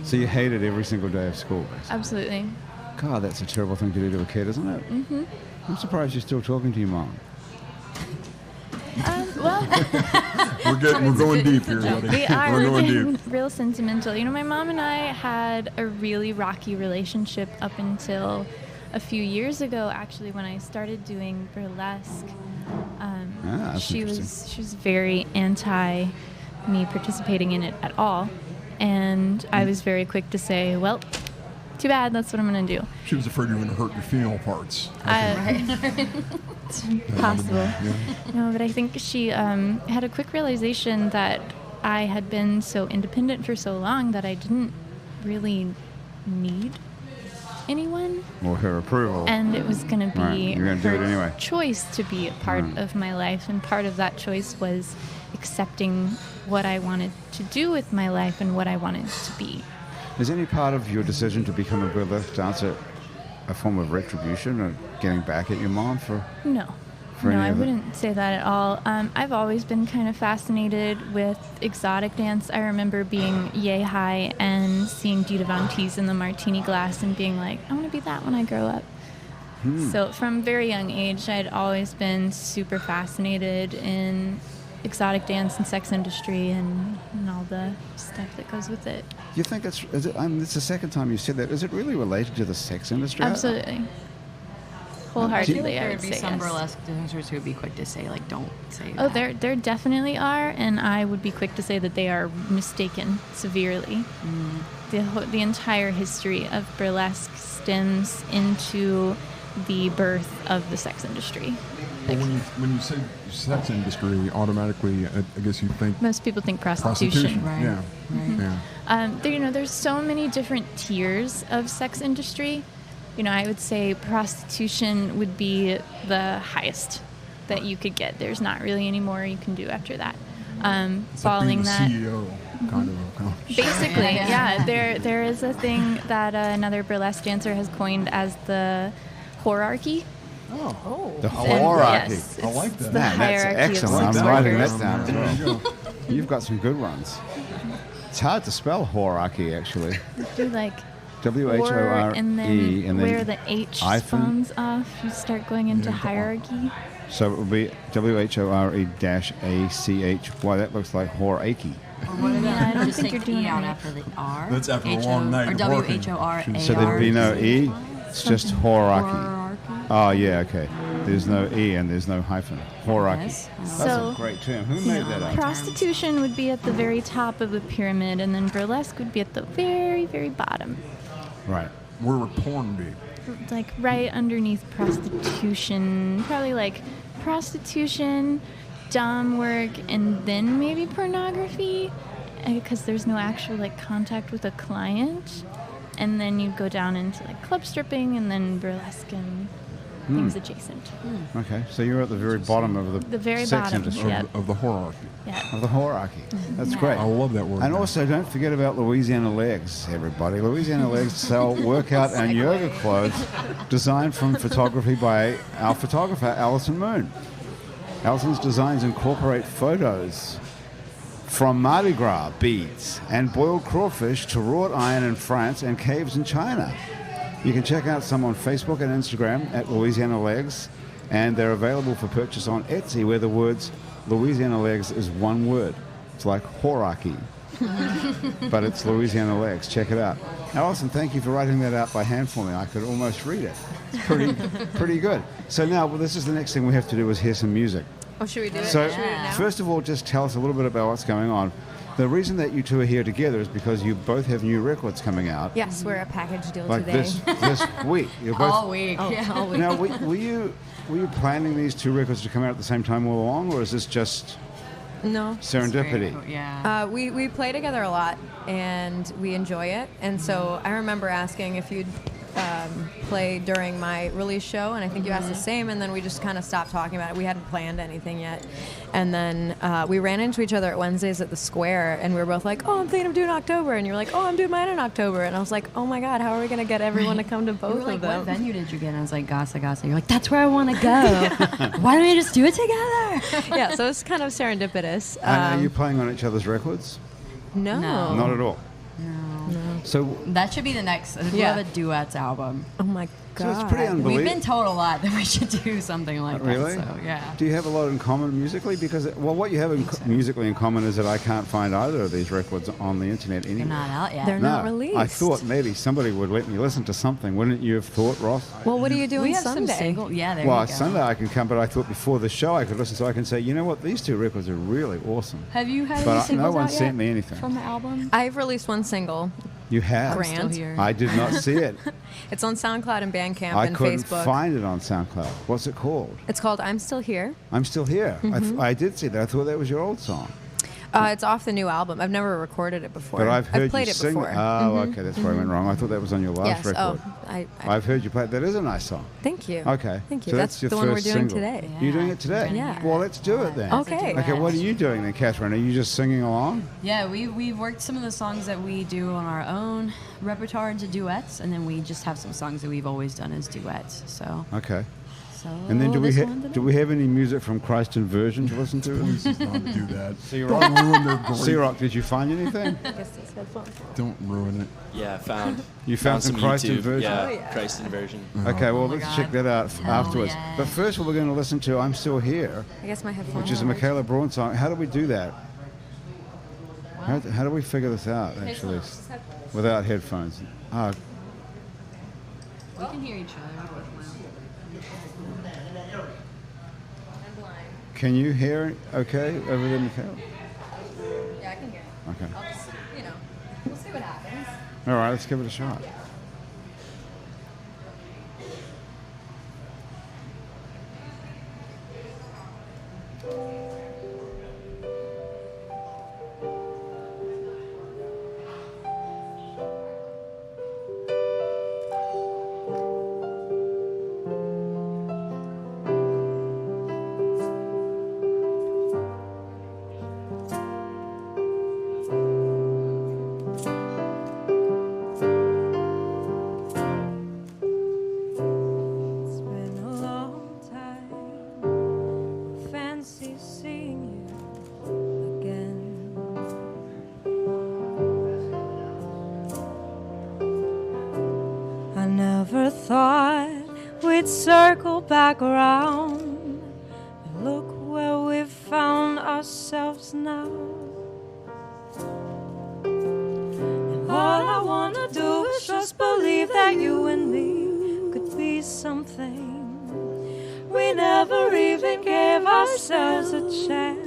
So you hated every single day of school, basically. Absolutely. God, that's a terrible thing to do to a kid, isn't it? Mm-hmm. I'm surprised you're still talking to your mom. Well, We're going deep here, buddy. we are. We're We're going getting deep. real sentimental. You know, my mom and I had a really rocky relationship up until a few years ago, actually, when I started doing burlesque. That's she interesting. was very anti me participating in it at all, and I was very quick to say, well, too bad, that's what I'm going to do. She was afraid you were going to hurt your female parts. It's possible. Yeah. No, but I think she had a quick realization that I had been so independent for so long that I didn't really need anyone, Or her approval. and it was going to be Right, you're gonna do it her anyway. choice to be a part of my life, and part of that choice was accepting what I wanted to do with my life and what I wanted to be. Is any part of your decision to become a burlesque dancer a form of retribution or getting back at your mom for? No. For No, any I of it? wouldn't say that at all. I've always been kind of fascinated with exotic dance. I remember being yay high and seeing Dita Von Teese in the martini glass and being like, I want to be that when I grow up. So from a very young age, I'd always been super fascinated in exotic dance and sex industry and all the stuff that goes with it. You think it's the second time you said that. Is it really related to the sex industry? Absolutely. Wholeheartedly, I There would would be say some yes. burlesque dancers who would be quick to say, like, don't say Oh, that. there definitely are, and I would be quick to say that they are mistaken severely. The entire history of burlesque stems into the birth of the sex industry. But when you say sex industry, automatically, I guess you think Most people think prostitution. Right. Yeah. Yeah. There's so many different tiers of sex industry. I would say prostitution would be the highest that you could get. There's not really any more you can do after that. It's like Following being the that, CEO, kind of. basically, yeah, there is a thing that another burlesque dancer has coined as the Whorachy. The And Whorachy. yes, I like it's that. the Man, that's hierarchy of excellent. sex I'm writing workers. that down as well. There you go. You've got some good ones. It's hard to spell Whorachy, actually. Do like W-H-O-R-E, and then where the H hyphen. spawns off, you start going into hierarchy. So it would be W-H-O-R-E-A-C-H. Why, that looks like Whorachy. Yeah, I don't Just think take you're doing the E it out right. after the R. That's after a H-O long night Or of working. W-H-O-R-A-R. So there'd be no E. It's just Whorachy. Oh, yeah, okay. There's no E and there's no hyphen. Whorachy. Yes. That's So- a great term. Who made that up? Prostitution would be at the very top of the pyramid, and then burlesque would be at the very, very bottom. Right. Where would porn be? Like right underneath prostitution, probably like prostitution, dom work, and then maybe pornography, because there's no actual like contact with a client. And then you'd go down into like club stripping and then burlesque and things adjacent. Okay, so you're at the very bottom of The very sex bottom, industry. yeah. Of the hierarchy. Yeah. Of the Whorachy. That's great. I love that word. And also, don't forget about Louisiana Legs, everybody. Louisiana Legs sell workout and yoga clothes designed from photography by our photographer, Alison Moon. Alison's designs incorporate photos from Mardi Gras beads and boiled crawfish to wrought iron in France and caves in China. You can check out some on Facebook and Instagram at Louisiana Legs, and they're available for purchase on Etsy, where the words Louisiana Legs is one word. It's like Whorachy, but it's Louisiana Legs. Check it out. Alison, thank you for writing that out by hand for me. I could almost read it. It's pretty good. So now, well, this is the next thing we have to do is hear some music. Oh, should we do it? So, Should we do it now? first of all, just tell us a little bit about what's going on. The reason that you two are here together is because you both have new records coming out. Yes, we're a package deal Like today. this week. You're both. All week. Yeah. All week. Now, were you planning these two records to come out at the same time all along, or is this just No. serendipity? Yeah. We play together a lot, and we enjoy it. And so I remember asking if you'd play during my release show, and I think you asked the same, and then we just kind of stopped talking about it. We hadn't planned anything yet. And then we ran into each other at Wednesdays at the Square, and we were both like, oh, I'm thinking of doing October. And you were like, oh, I'm doing mine in October. And I was like, oh my God, how are we going to get everyone to come to You both were like, of them? what venue did you get? And I was like, Gasa. You're like, that's where I want to go. Why don't we just do it together? Yeah, so it's kind of serendipitous. And are you playing on each other's records? No. No. Not at all. No. So That should be the next. We Yeah. have a duets album. Oh my So god. it's pretty unbelievable. We've been told a lot that we should do something like Really? that. So yeah. do you have a lot in common musically? Because, what you have musically in common is that I can't find either of these records on the internet They're anywhere. not out yet. They're not released. I thought maybe somebody would let me listen to something. Wouldn't you have thought, Ross? Well, what are you doing we have Sunday? some single. Yeah, there Well, you go. Sunday I can come, but I thought before the show I could listen so I can say, you know what, these two records are really awesome. Have you had But any no singles one out sent yet me anything. from the album? I've released one single. You have? Grant. Still here. I did not see it. It's on SoundCloud and Bandcamp I and couldn't Facebook. find it on SoundCloud. What's it called? It's called I'm Still Here. I'm Still Here. Mm-hmm. I did see that. I thought that was your old song. It's off the new album. I've never recorded it before. But I've heard played you it sing before. it. Oh, okay. That's where I went wrong. I thought that was on your last Yes. record. Oh, I I've heard you play it. That is a nice song. thank you. Okay. Thank you. So That's your the one we're first doing single. today. You're doing it today? Yeah. Well, let's do it then. Okay. Okay, what are you doing then, Kathryn? Are you just singing along? Yeah, we've worked some of the songs that we do on our own repertoire into duets, and then we just have some songs that we've always done as duets. So, Okay. so And then do this one today. we have any music from Christ in Version to listen to? Please don't do that. C-Rock. Don't ruin their great. C-Rock, did you find anything? Don't ruin it. Yeah, found. You found some Christ in YouTube. Version? Yeah, Oh, yeah. Christ inversion. Okay, well, my let's God. check that out Hell afterwards. yeah. But first, we're going to listen to I'm Still Here, I guess my headphones. which is a Mikayla Braun song. How do we do that? How do we figure this out, actually? Without headphones. Oh, We can hear each other. can you hear it okay over there, Mikayla? Yeah, I can hear it. Okay. I'll just, we'll see what happens. All right, let's give it a shot. It's been a long time. Fancy seeing you again. I never thought we'd circle back around. But look where we've found ourselves now. And all I wanna do is just believe that you and me could be something. We never even gave ourselves a chance.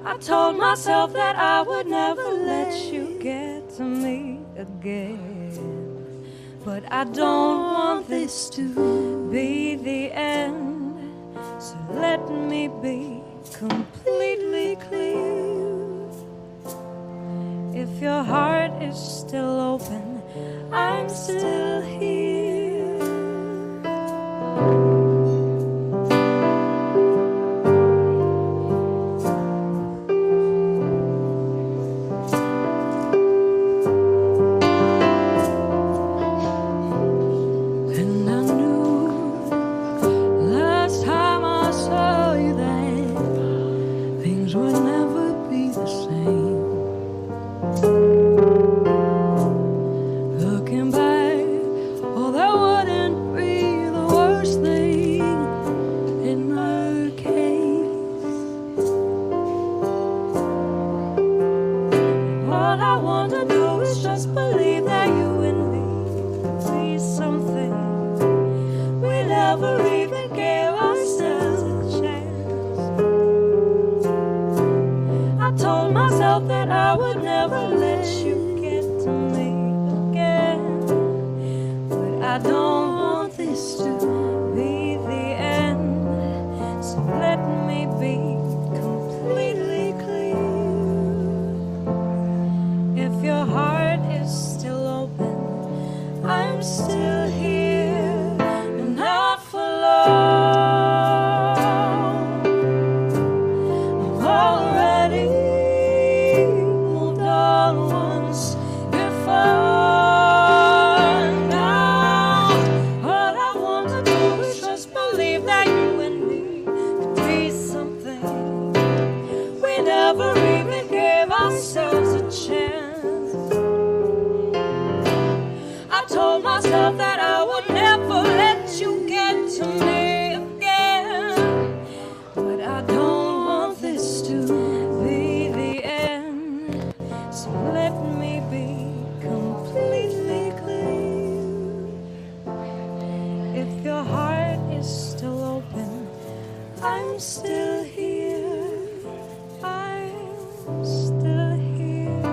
I told myself that I would never let you get to me again. But I don't want this to be the end. So let me be completely clear. If your heart is still open, I'm still here. And I knew last time I saw you that things would never be the same. Looking back, oh, that wouldn't be the worst thing in my case. All I wanna do is just believe that you and me could be something. We never even gave ourselves a chance. I told myself that I would never let you get to me again. But I don't want this to be the end. So let me be completely clear. If your heart is still open, I'm still here, and not for long. I've already moved on once before. Now myself that I would never let you get to me again. But I don't want this to be the end. So let me be completely clear. If your heart is still open, I'm still here. I'm still here.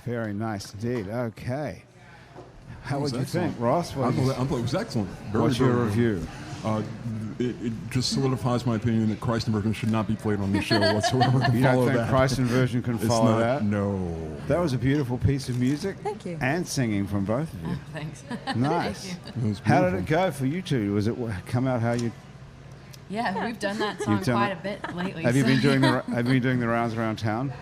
Very nice indeed. Okay. How That was would you excellent. think, Ross? I thought it was excellent. What's your review? It just solidifies my opinion that Christ inversion should not be played on this show whatsoever. You don't think Christ inversion can It's follow not, that? No. That was a beautiful piece of music. Thank you. And singing from both of you. Thanks. Nice. It was How did beautiful. it go for you two? Was it come out how you? Yeah, we've done that song You've done quite it. a bit lately. Have you so- been doing the rounds around town?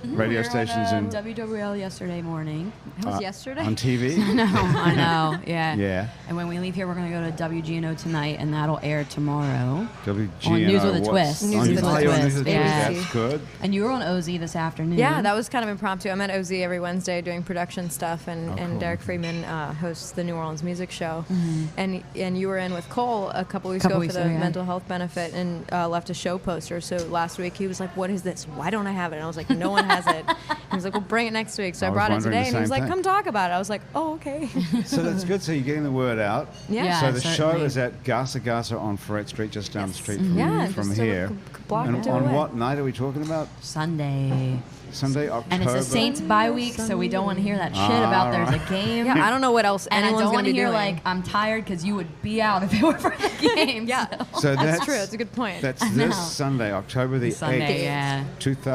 Radio We were stations on, in WWL yesterday morning. It was yesterday. on TV. No, I know. Yeah. Yeah. And when we leave here, we're going to go to WGNO tonight, and that'll air tomorrow. WGNO. On News with a what's- Twist. News on- with a oh, you're on Twist, News with a yeah. Twist. That's good. And you were on OZ this afternoon. Yeah, that was kind of impromptu. I'm at OZ every Wednesday doing production stuff, and, Oh, cool. and Derek Freeman hosts the New Orleans Music Show. And you were in with Cole a couple weeks ago for the yeah. mental health benefit and left a show poster. So last week he was like, "What is this? Why don't I have it?" And I was like, "No one has it." He was like, "Well, bring it next week." So I I was brought it wondering today, the and he was same like, thing. "Come talk about it." I was like, "Oh, okay." So that's good. So you're getting the word out. Yeah. So the show certainly. is at Gasa Gasa on Ferret Street, just down the street from, Yeah, from just here. a block or And two on away. what night are we talking about? Sunday. Sunday, October. And it's a Saints bye week, so we don't want to hear that shit about there's a game. Yeah, I don't know what else And I anyone's don't going want to to be hear, doing. like, I'm tired because you would be out if it were for the game. Yeah. So That's true. It's a good point. That's I this know. Sunday, October the Sunday, 8th, yeah.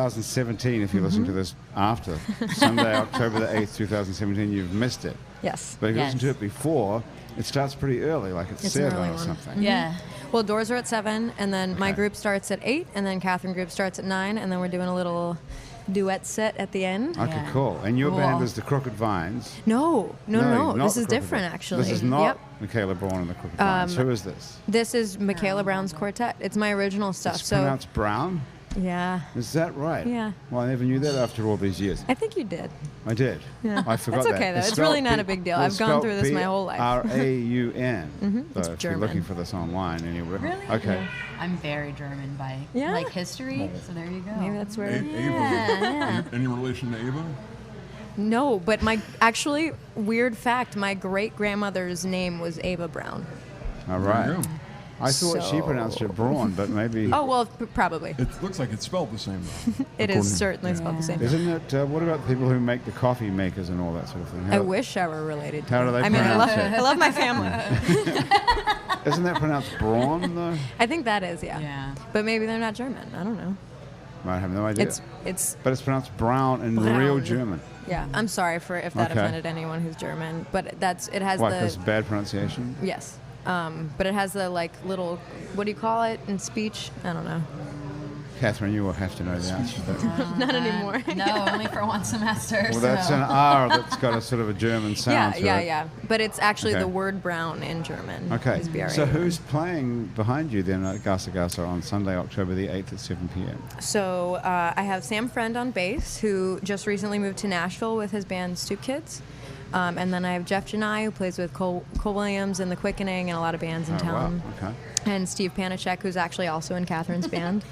2017. If you listen to this after Sunday, October the 8th, 2017, you've missed it. Yes. But if you Yes. listen to it before, it starts pretty early, like at It's an 7 early or one. something. Yeah. Well, doors are at 7, and then my Okay. group starts at 8, and then Kathryn group starts at 9, and then we're doing a little duet set at the end. Okay, Yeah. cool. And your Cool. band is the Crooked Vines. No. not This the is Crooked different, Vines. actually. This is not Yep. Mikayla Braun and the Crooked Vines. Who is this? This is Mikayla Brown's quartet. It's my original stuff. It's So pronounced Brown? yeah, Is that right? Yeah. Well, I never knew that after all these years. I think you did. I did. Yeah. I forgot That's that. okay, though. It's It's really spelled not a big deal. it's I've gone spelled through this my whole life. R-A-U-N. It's If you're German. looking for this online anywhere. Really? Okay. I'm very German by Yeah? like history, so there you go. Maybe that's where. Yeah. Any relation to Ava? No, but my actually weird fact. My great grandmother's name was Ava Brown. All There right. you go. I thought she pronounced it Braun, but maybe. Oh well, probably. It looks like it's spelled the same. Though, It is according- certainly spelled the same. Isn't it? What about the people who make the coffee makers and all that sort of thing? I wish I were related to How do them. they I mean, pronounce it? I love my family. Isn't that pronounced Braun, though? I think that is, yeah. Yeah. But maybe they're not German. I don't know. I have no idea. It's But it's pronounced Brown in Brown. real German. yeah. I'm sorry for if that Okay. offended anyone who's German, but it has What, the because bad pronunciation? yes. But it has the like little what do you call it in speech? I don't know. Kathryn, you will have to know the answer to that. Not anymore. No, only for one semester. Well, that's so. an R that's got a sort of a German sound to it. Yeah. But it's actually Okay. the word brown in German. Okay. Is B-R-A-U-N. So who's playing behind you then at Gasa Gasa on Sunday, October the 8th at 7 p.m.? So I have Sam Friend on bass, who just recently moved to Nashville with his band Stoop Kids. And then I have Jeff Janai, who plays with Cole Williams and The Quickening and a lot of bands in Oh, town. wow. Okay. And Steve Panachek, who's actually also in Kathryn's band.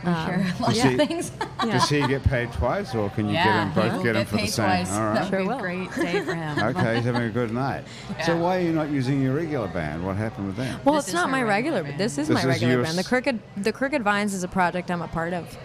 We share a lot Does of he- things. Does he get paid twice, or can you yeah, get him both he'll get him for the paid same? twice. All That right. Sure would be will. a great day for him. Okay, he's having a good night. So Yeah. why are you not using your regular band? What happened with them? Well, This it's is not her my regular regular, band. but this is This my is regular yours. band. The Crooked Vines is a project I'm a part of.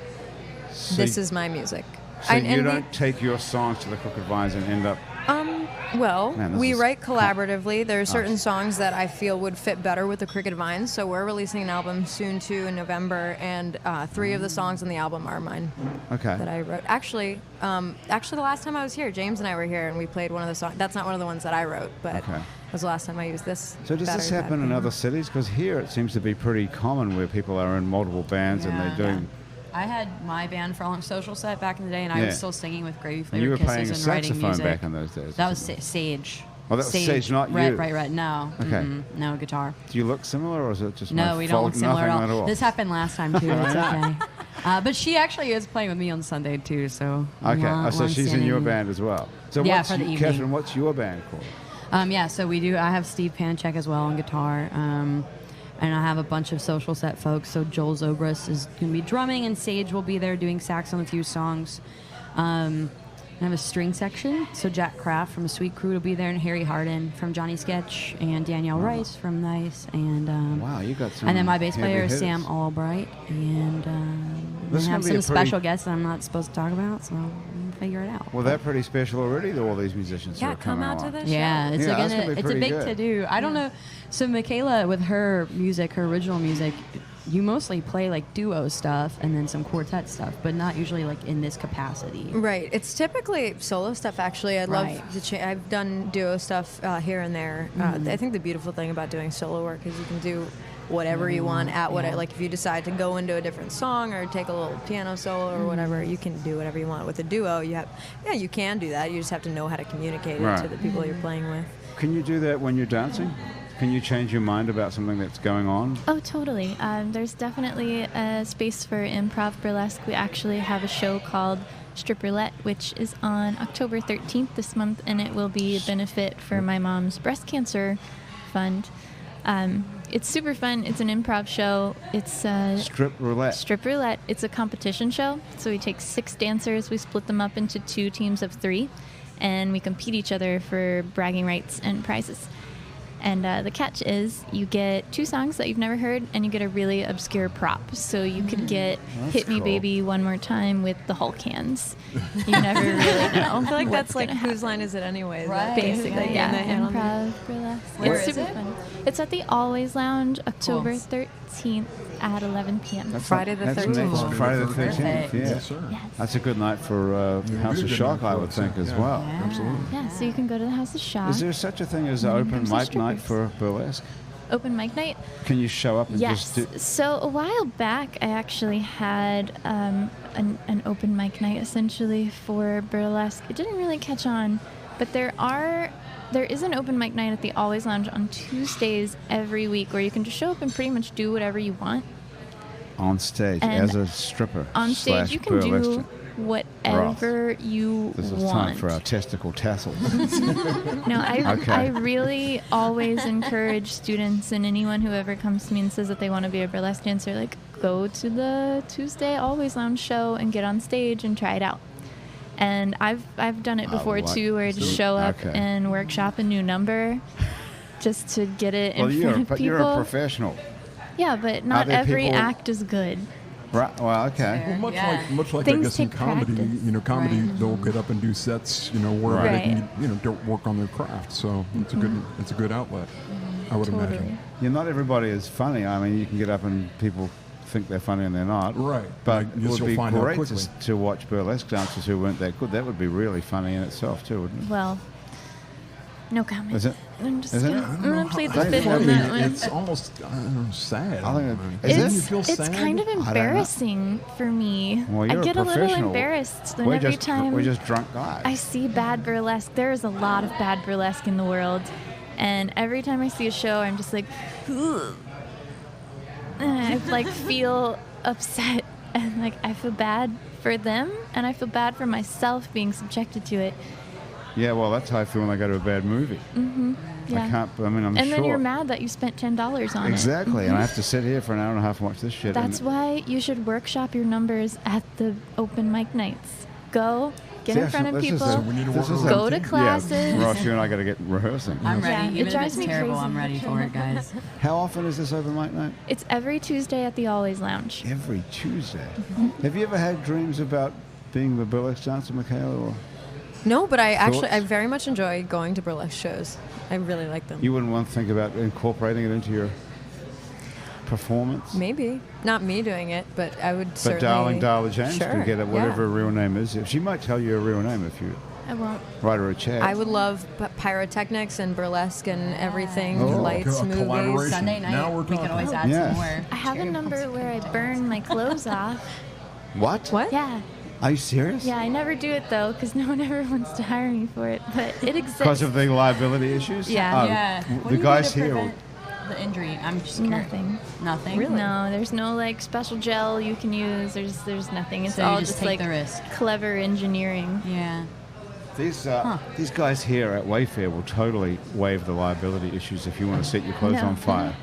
So This you- is my music. So you and we- don't take your songs to the Crooked Vines and end up Well, Man, this we is write collaboratively. There are certain songs that I feel would fit better with the Crooked Vines, so we're releasing an album soon too in November, and 3 of the songs on the album are mine Okay. that I wrote. Actually, the last time I was here, James and I were here, and we played one of the songs. That's not one of the ones that I wrote, but Okay. it was the last time I used this. So does this happen in other cities? Because here it seems to be pretty common where people are in multiple bands and they're doing. I had my band for a long social set back in the day, and I Yeah. was still singing with Gravy And Flavored you were Kisses playing and writing saxophone music. back in those days. That was Sage. Oh, that was Sage, not you. Right. No. Okay. No guitar. Do you look similar, or is it just No, my we fault? don't look similar Nothing at all. This happened last time too. It's okay. But she actually is playing with me on Sunday too. So Okay, so once she's in your and- band as well. So Yeah, what's for the evening. Kathryn, what's your band called? So we do. I have Steve Panchek as well on guitar, and I have a bunch of social set folks. So Joel Zobrist is going to be drumming, and Sage will be there doing sax on a few songs. I have a string section. So Jack Kraft from Sweet Crew will be there, and Harry Harden from Johnny Sketch, and Danielle Rice from Nice, and Wow, you got some. and then my bass heavy player is hitters. Sam Albright, and This is we have gonna be some a pretty- special guests that I'm not supposed to talk about, so we'll figure it out. Well, they're pretty special already, all these musicians who Yeah, are come coming out to on. the show. Yeah, it's Yeah, that's gonna be it's a pretty big good. to do. I don't know. So Mikayla, with her music, her original music, you mostly play like duo stuff and then some quartet stuff, but not usually like in this capacity. Right. It's typically solo stuff, actually. I love Right. I've done duo stuff here and there. I think the beautiful thing about doing solo work is you can do whatever you want at whatever. Like if you decide to go into a different song or take a little piano solo or whatever, you can do whatever you want. With a duo, you can do that. You just have to know how to communicate Right. it to the people you're playing with. Can you do that when you're dancing? Can you change your mind about something that's going on? Oh, totally. There's definitely a space for improv burlesque. We actually have a show called Strip Roulette, which is on October 13th this month, and it will be a benefit for my mom's breast cancer fund. It's super fun. It's an improv show. It's Strip roulette. Strip Roulette. It's a competition show. So we take 6 dancers, we split them up into 2 teams of 3, and we compete each other for bragging rights and prizes. And the catch is you get 2 songs that you've never heard, and you get a really obscure prop. So you could get That's Hit Me cool. Baby One More Time with the Hulk hands. You never really know. I feel like that's what's like gonna whose line is it anyways? Right. Basically, Basically, yeah. the hand on Improv burlesque. Where It's is super it? fun. It's at the Always Lounge, October Cool. 13th at 11 p.m. That's Friday the that's 13th. next Friday the 13th. Perfect. Yeah. Yes, sir. Yes. That's a good night for House Really of good Shock, night I for would us, think, as yeah. well. Absolutely. Yeah, so you can go to the House of Shaw. Is there such a thing as an And open comes the mic night strippers. for burlesque? Open mic night? Can you show up and Yes. just do... So a while back, I actually had an open mic night essentially for burlesque. It didn't really catch on, but there is an open mic night at the Always Lounge on Tuesdays every week where you can just show up and pretty much do whatever you want. On stage And as a stripper On stage, slash you can do burlesque. whatever you This is want. time for our testicle tassels. No, Okay. I really always encourage students and anyone who ever comes to me and says that they want to be a burlesque dancer, like, go to the Tuesday Always Lounge show and get on stage and try it out. And I've done it I before like too, where I just show up Okay. and workshop a new number just to get it in Well, front of but people. you're a professional. Yeah, but not there every people- act is good. Right. Well, okay. Well, much Yeah. like Things I guess in take comedy, practice. comedy Right. they'll get up and do sets, where Right. they can, don't work on their craft. So it's a good outlet, I would Totally. imagine. Yeah, not everybody is funny. I mean, you can get up and people think they're funny and they're not. Right. But I it guess would you'll be find out great quickly. to watch burlesque dancers who weren't that good. That would be really funny in itself too, wouldn't it? Well, no comment. Is it? I'm just Isn't gonna, it? I'm gonna plead the Don't fifth you on think that one. It's almost sad. I think it- Doesn't is you It's, feel it's sad? kind of know. embarrassing for me. Well, I you're a get a little professional. embarrassed when We're every just time we're just drunk guys. I see bad burlesque. There is a lot of bad burlesque in the world, and every time I see a show, I'm just like, "Ugh." And I feel upset, and I feel bad for them, and I feel bad for myself being subjected to it. Yeah, well, that's how I feel when I go to a bad movie. Yeah. I can't. I mean, I'm and sure. then you're mad that you spent $10 on it. Exactly, and I have to sit here for an hour and a half and watch this shit. That's and why you should workshop your numbers at the open mic nights. Go, get in front of this is people, a- we need to this work is around a- go to classes. Yeah, Ross, you and I got to get rehearsing. I'm ready. Yeah, it Even if drives it's me terrible, crazy. I'm ready for it, guys. How often is this open mic night? It's every Tuesday at the Always Lounge. Every Tuesday. Have you ever had dreams about being the burlesque dancer, Mikayla? Or No, but I very much enjoy going to burlesque shows. I really like them. You wouldn't want to think about incorporating it into your performance? Maybe. Not me doing it, but I would But certainly... darling Darla James Sure, can get it, whatever yeah. her real name is. She might tell you her real name if you I won't. write her a check. I would love pyrotechnics and burlesque and everything, Oh. lights, movies. Collaboration. Sunday night, Now we're we could talking. always add Yeah. some more. I have a number where I burn my clothes off. What? What? Yeah. Are you serious? Yeah, I never do it though, because no one ever wants to hire me for it. But it exists. Because of the liability issues? Yeah. Oh, Yeah. w- What The do you guys do to here... prevent the injury. I'm just curious. Nothing. Nothing. Really? No, there's no like special gel you can use. There's nothing. It's So you all just just take like the risk. clever engineering. Yeah. These guys here at Wayfare will totally waive the liability issues if you want to set your clothes No. on fire.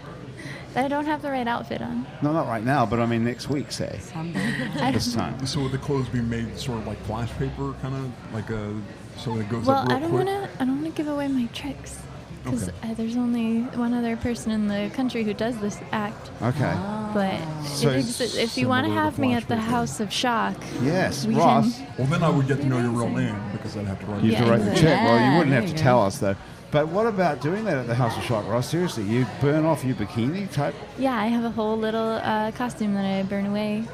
I don't have the right outfit on. No, not right now, but I mean next week, say, Someday. this time. So would the clothes be made sort of like flash paper, kind of like a, so it goes Well, up real I don't quick? want to give away my tricks because Okay. there's only one other person in the country who does this act. Okay. But So if you want to similar to have me flash at the paper. House of Shock, Yes, we Ross. can. Well, then I would get to know your real name because I'd have to write You it have to Yeah, write the exactly. check. Well, you wouldn't Yeah, have to there you tell us, though. But what about doing that at the House of Shock, Ross? Seriously, you burn off your bikini type? Yeah, I have a whole little costume that I burn away.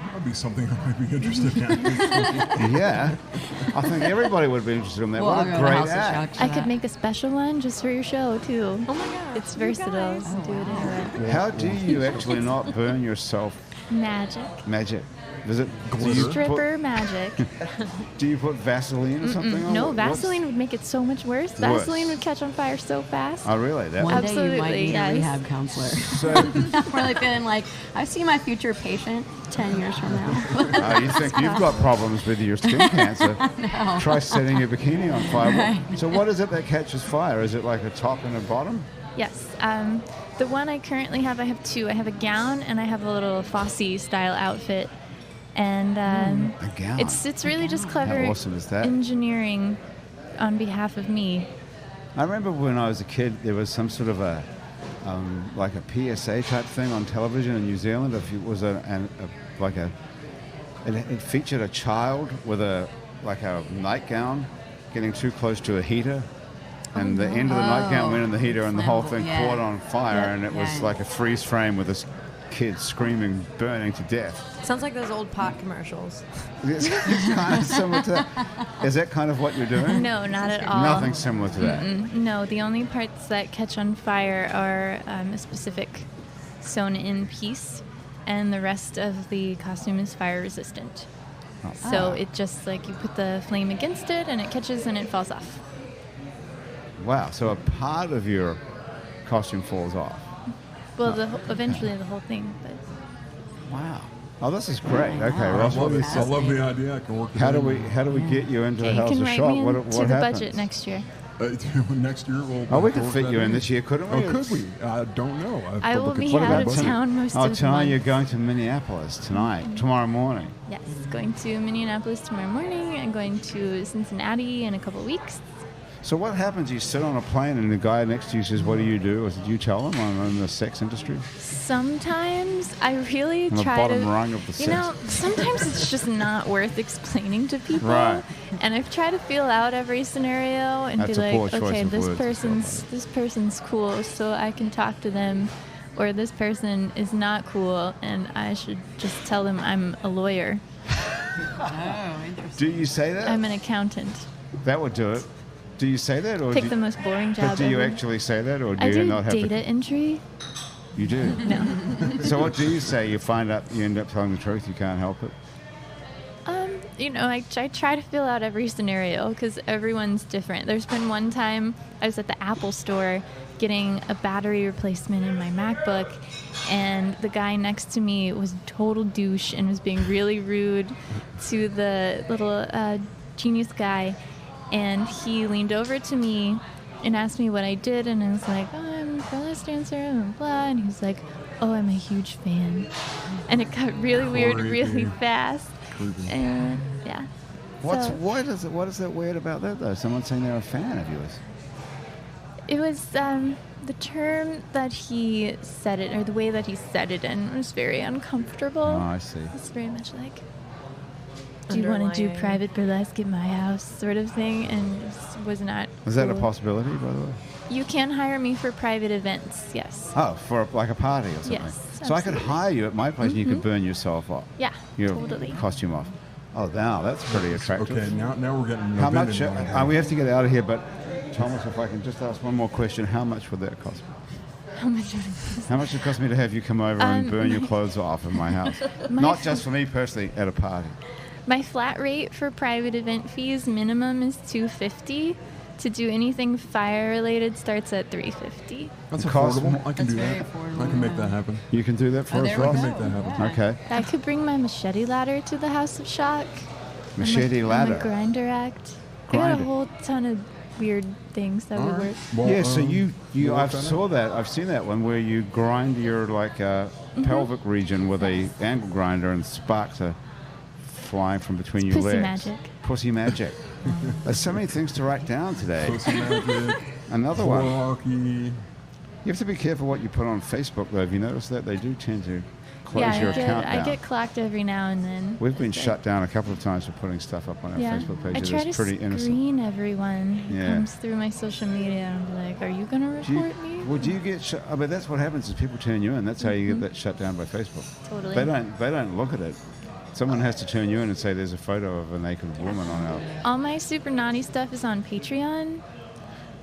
That would be something I might be interested in. Yeah. I think everybody would be interested in that. Well, What I'll a go to great House of act. Shock for I could that. make a special one just for your show too. Oh my god. It's versatile. guys. You can do it anywhere. How do you actually not burn yourself? Magic. Magic. Does it? Stripper magic. Do you put Vaseline or something on? No, What's- Vaseline would make it so much worse. Worse. Vaseline would catch on fire so fast. Oh, really? That One was- day you might Absolutely, need yes. a rehab counselor. So, I'm really feeling like I see my future patient 10 years from now. you think you've got problems with your skin cancer? Try setting your bikini on fire. So, what is it that catches fire? Is it like a top and a bottom? Yes. The one I currently have, I have two. I have a gown and I have a little Fosse style outfit. And A gown. it's really just clever How awesome is that? engineering on behalf of me. I remember when I was a kid, there was some sort of a like a PSA type thing on television in New Zealand. If it was it featured a child with a nightgown getting too close to a heater, and the end of the nightgown went in the heater, and the whole thing Yeah. caught on fire, Yep. and it was Yeah. like a freeze frame with this kid screaming, burning to death. Sounds like those old pot commercials. It's kind of similar to that. Is that kind of what you're doing? No, not at all. Nothing similar to that. No, the only parts that catch on fire are a specific sewn-in piece, and the rest of the costume is fire resistant. So it just like you put the flame against it, and it catches and it falls off. Wow. So a part of your costume falls off. Well, eventually the whole thing, but Wow. Oh, this is great. Okay, I Ross, what love do you it. I say? love the idea. I can work it How do in. we get you into the you House can of write Shock? me What into the happens? budget next year. Next year we'll. Oh, we have to could work fit that you in this year, couldn't we? Oh, could we? I don't know. have I to will look at be some What out about of budget. town most Oh, of the tonight month. you're going to Minneapolis tonight, tomorrow morning. Yes, going to Minneapolis tomorrow morning and going to Cincinnati in a couple weeks. So what happens? You sit on a plane and the guy next to you says, "What do you do?" Or do you tell him I'm in the sex industry? Sometimes I really On the try bottom to. rung of the You know, sex. sometimes it's just not worth explaining to people. Right. And I've tried to feel out every scenario and That's be a poor like, choice okay, of this words. person's cool, so I can talk to them, or this person is not cool, and I should just tell them I'm a lawyer. Oh, interesting. Do you say that? I'm an accountant. That would do it. Do you say that, or Pick do the most boring job but do you ever. actually say that, or do I you do not have data to? entry. You do. No. So what do you say? You find out you end up telling the truth. You can't help it. You know, I try to fill out every scenario because everyone's different. There's been one time I was at the Apple store getting a battery replacement in my MacBook, and the guy next to me was a total douche and was being really rude to the little genius guy, and he leaned over to me and asked me what I did, and I was like, oh, I'm a burlesque dancer, and blah, and he was like, oh, I'm a huge fan. And it got really weird really Creepy. fast. Creepy. And yeah. What is that weird about that though? Someone saying they're a fan of yours. It was the term that he said it, or the way that he said it in, was very uncomfortable. Oh, I see. It's very much like, do you want to do underlying- private burlesque at my house sort of thing, and it just was not Is that a cool. possibility, by the way? You can hire me for private events, yes. Oh, for like a party or something. Yes, So I could absolutely. hire you at my place and you could burn yourself off. Yeah, Your totally. costume off. Oh, now that's pretty attractive. Okay, now we're getting How a bit much? in line. We have to get out of here, but Thomas, if I can just ask one more question, how much would that cost me? How much would it cost? How much would it cost me to have you come over and burn your my- clothes off in my house? My Not f- just for me personally, at a party. My flat rate for private event fees minimum is $250. To do anything fire related starts at $350. That's The cost- affordable. I can That's do very that. affordable, I can make yeah. that happen. You can do that for us, there we Ross? I can make that happen. Okay. I could bring my machete ladder to the House of Shock. Machete I'm ladder. a grinder act. I Grinder. got a whole ton of weird things that All would right. work. Well, Yeah, so you we'll I work that saw out. that. I've seen that one where you grind your pelvic region with a angle grinder and sparks are flying from between your Pussy legs. magic. Pussy magic. There's so many things to write down today. Pussy magic, Another one. Whorachy. You have to be careful what you put on Facebook, though. Have you noticed that? They do tend to close Yeah, your account I down. get clocked every now and then. We've been But- shut down a couple of times for putting stuff up on our Yeah, Facebook page. I It try is to pretty innocent. screen everyone who Yeah. comes through my social media and be like, "Are you gonna Do you, report me?" well, do you get shut? I mean, that's what happens is people turn you in. That's how you get that shut down by Facebook. Totally. They don't look at it. Someone has to turn you in and say there's a photo of a naked woman on our All my super naughty stuff is on Patreon.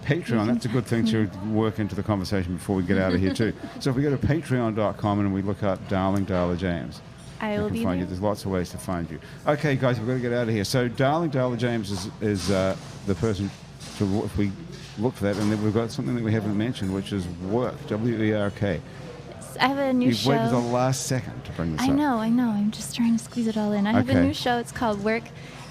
Patreon. That's a good thing to work into the conversation before we get out of here too. So if we go to patreon.com and we look up Darla James, I we will can be find you. there. There's lots of ways to find you. Okay, guys, we've got to get out of here. So Darla James is the person to if we look for that, and then we've got something that we haven't mentioned, which is work. WERK. I have a new You've show. waited the last second to bring this I up. know. I'm just trying to squeeze it all in. I have Okay. a new show. It's called Work.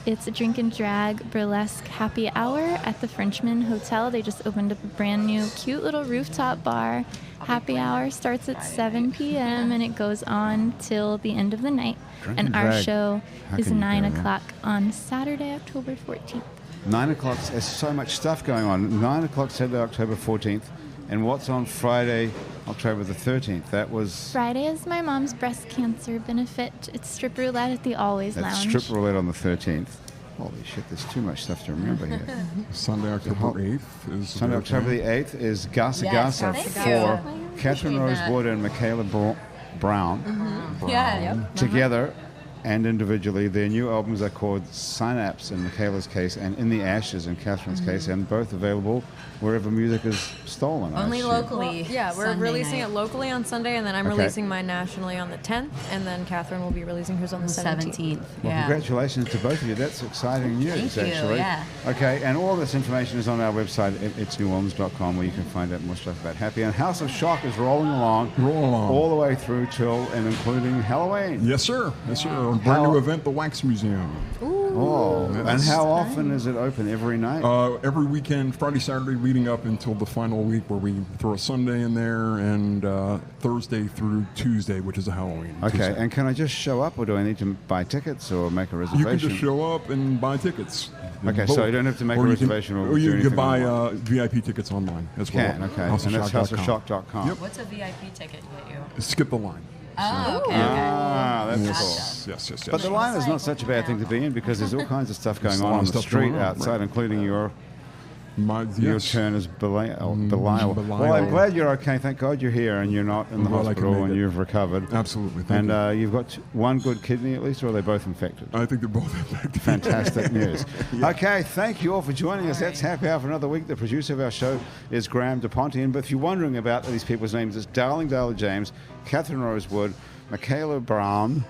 It's a drink and drag burlesque happy hour at the Frenchman Hotel. They just opened up a brand new, cute little rooftop bar. Happy hour starts at 7 p.m. and it goes on till the end of the night. Drink And and our drag. show How is can you 9 go wrong? o'clock on Saturday, October 14th. 9 o'clock, there's so much stuff going on. 9 o'clock Saturday, October 14th. And what's on Friday, October the 13th? That was Friday is my mom's breast cancer benefit. It's strip roulette at the Always that Lounge. strip roulette on the 13th. Holy shit, there's too much stuff to remember here. Sunday, October 8th is Sunday, October the 8th is Gasa Yes, Gasa thank for you. Kathryn Rosewood and Mikayla Braun. Yeah. Together and individually. Their new albums are called Synapse in Mikayla's case and In the Ashes in Kathryn's case, and both available wherever music is stolen. I Only assume. locally. Yeah, we're Sunday releasing night. it locally on Sunday, and then I'm Okay. releasing mine nationally on the 10th, and then Kathryn will be releasing hers on the 17th. Well, Yeah. congratulations to both of you. That's exciting news, Thank you, actually. yeah. Okay, and all this information is on our website, itsneworleans.com, where you can find out more stuff about Happy. And House of Shock is rolling along. Rolling along. All the way through till and including Halloween. Yes, sir. Yes, sir. A brand new event, the Wax Museum. Oh, and That's how often is it open? Every night? Every weekend, Friday, Saturday, leading up until the final week, where we throw a Sunday in there, and Thursday through Tuesday, which is a Halloween. Okay, Tuesday. and can I just show up, or do I need to buy tickets or make a You reservation? can just show up and buy tickets. Okay, Both. so you don't have to make a Or you reservation or or do you anything can buy online. VIP tickets online as well. Can, okay. Houseofshock.com. And that's houseofshock.com. Yep. What's a VIP ticket get you? Skip the line. Oh, okay. Ah, that's Yes, cool. yes. But the line is not such a bad thing to be in because there's all kinds of stuff going There's a on lot on of the stuff street going on, outside, right. including your Yes. turn as Belial. Belial. Well, I'm glad you're okay. Thank God you're here and you're not in the Well, I can hospital make and it. you've recovered. Absolutely. Thank And you. you've got one good kidney at least, or are they both infected? I think they're both infected. Fantastic news. Okay, thank you all for joining us. That's Happy Hour for another week. The producer of our show is Graham DePontian. But if you're wondering about these people's names, it's Darla James, Kathryn Rosewood, Mikayla Braun,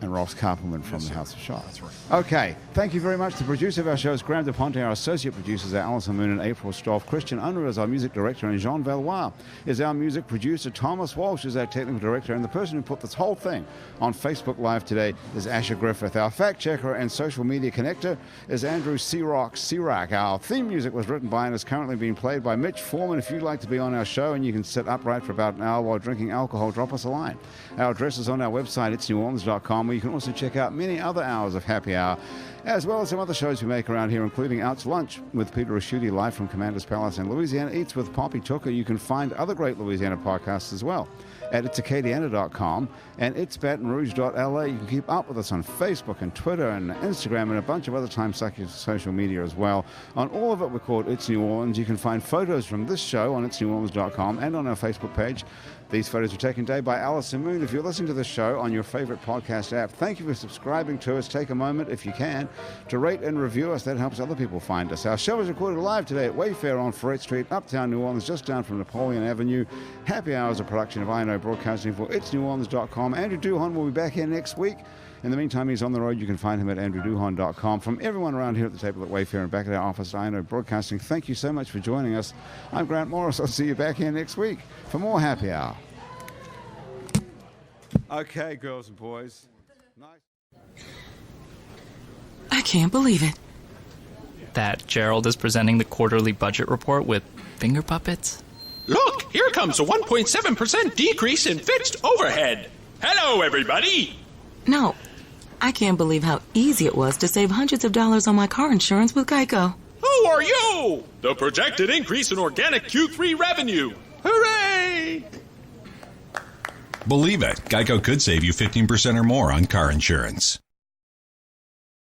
and Ross Karpelman from the House of Shock. That's right. Okay, thank you very much. The producer of our show is Graham DePonte. Our associate producers are Alison Moon and April Stoff. Christian Unruh is our music director, and Jean Valois is our music producer. Thomas Walsh is our technical director, and the person who put this whole thing on Facebook Live today is Asher Griffith. Our fact checker and social media connector is Andrew Sirac. Our theme music was written by and is currently being played by Mitch Foreman. If you'd like to be on our show and you can sit upright for about an hour while drinking alcohol, drop us a line. Our address is on our website, itsneworleans.com, where you can also check out many other hours of Happy Hour, as well as some other shows we make around here, including Out to Lunch with Peter Raschuti, live from Commander's Palace, and Louisiana Eats with Poppy Tooker. You can find other great Louisiana podcasts as well at itsacadiana.com and itsbatonrouge.la. You can keep up with us on Facebook and Twitter and Instagram and a bunch of other times social media as well. On all of it, we're called It's New Orleans. You can find photos from this show on itsneworleans.com and on our Facebook page. These photos were taken today by Alison Moon. If you're listening to the show on your favorite podcast app, thank you for subscribing to us. Take a moment, if you can, to rate and review us. That helps other people find us. Our show is recorded live today at Wayfare on Ferret Street, Uptown New Orleans, just down from Napoleon Avenue. Happy Hour is a production of I Know Broadcasting for itsneworleans.com. Andrew Duhon will be back here next week. In the meantime, he's on the road. You can find him at andrewduhon.com. From everyone around here at the table at Wayfare and back at our office at I Know Broadcasting, thank you so much for joining us. I'm Grant Morris. I'll see you back here next week for more Happy Hour. Okay, girls and boys. Nice. I can't believe it. That Gerald is presenting the quarterly budget report with finger puppets? Look, here comes a 1.7% decrease in fixed overhead. Hello, everybody. No, I can't believe how easy it was to save hundreds of dollars on my car insurance with Geico. Who are you? The projected increase in organic Q3 revenue. Hooray! Believe it, Geico could save you 15% or more on car insurance.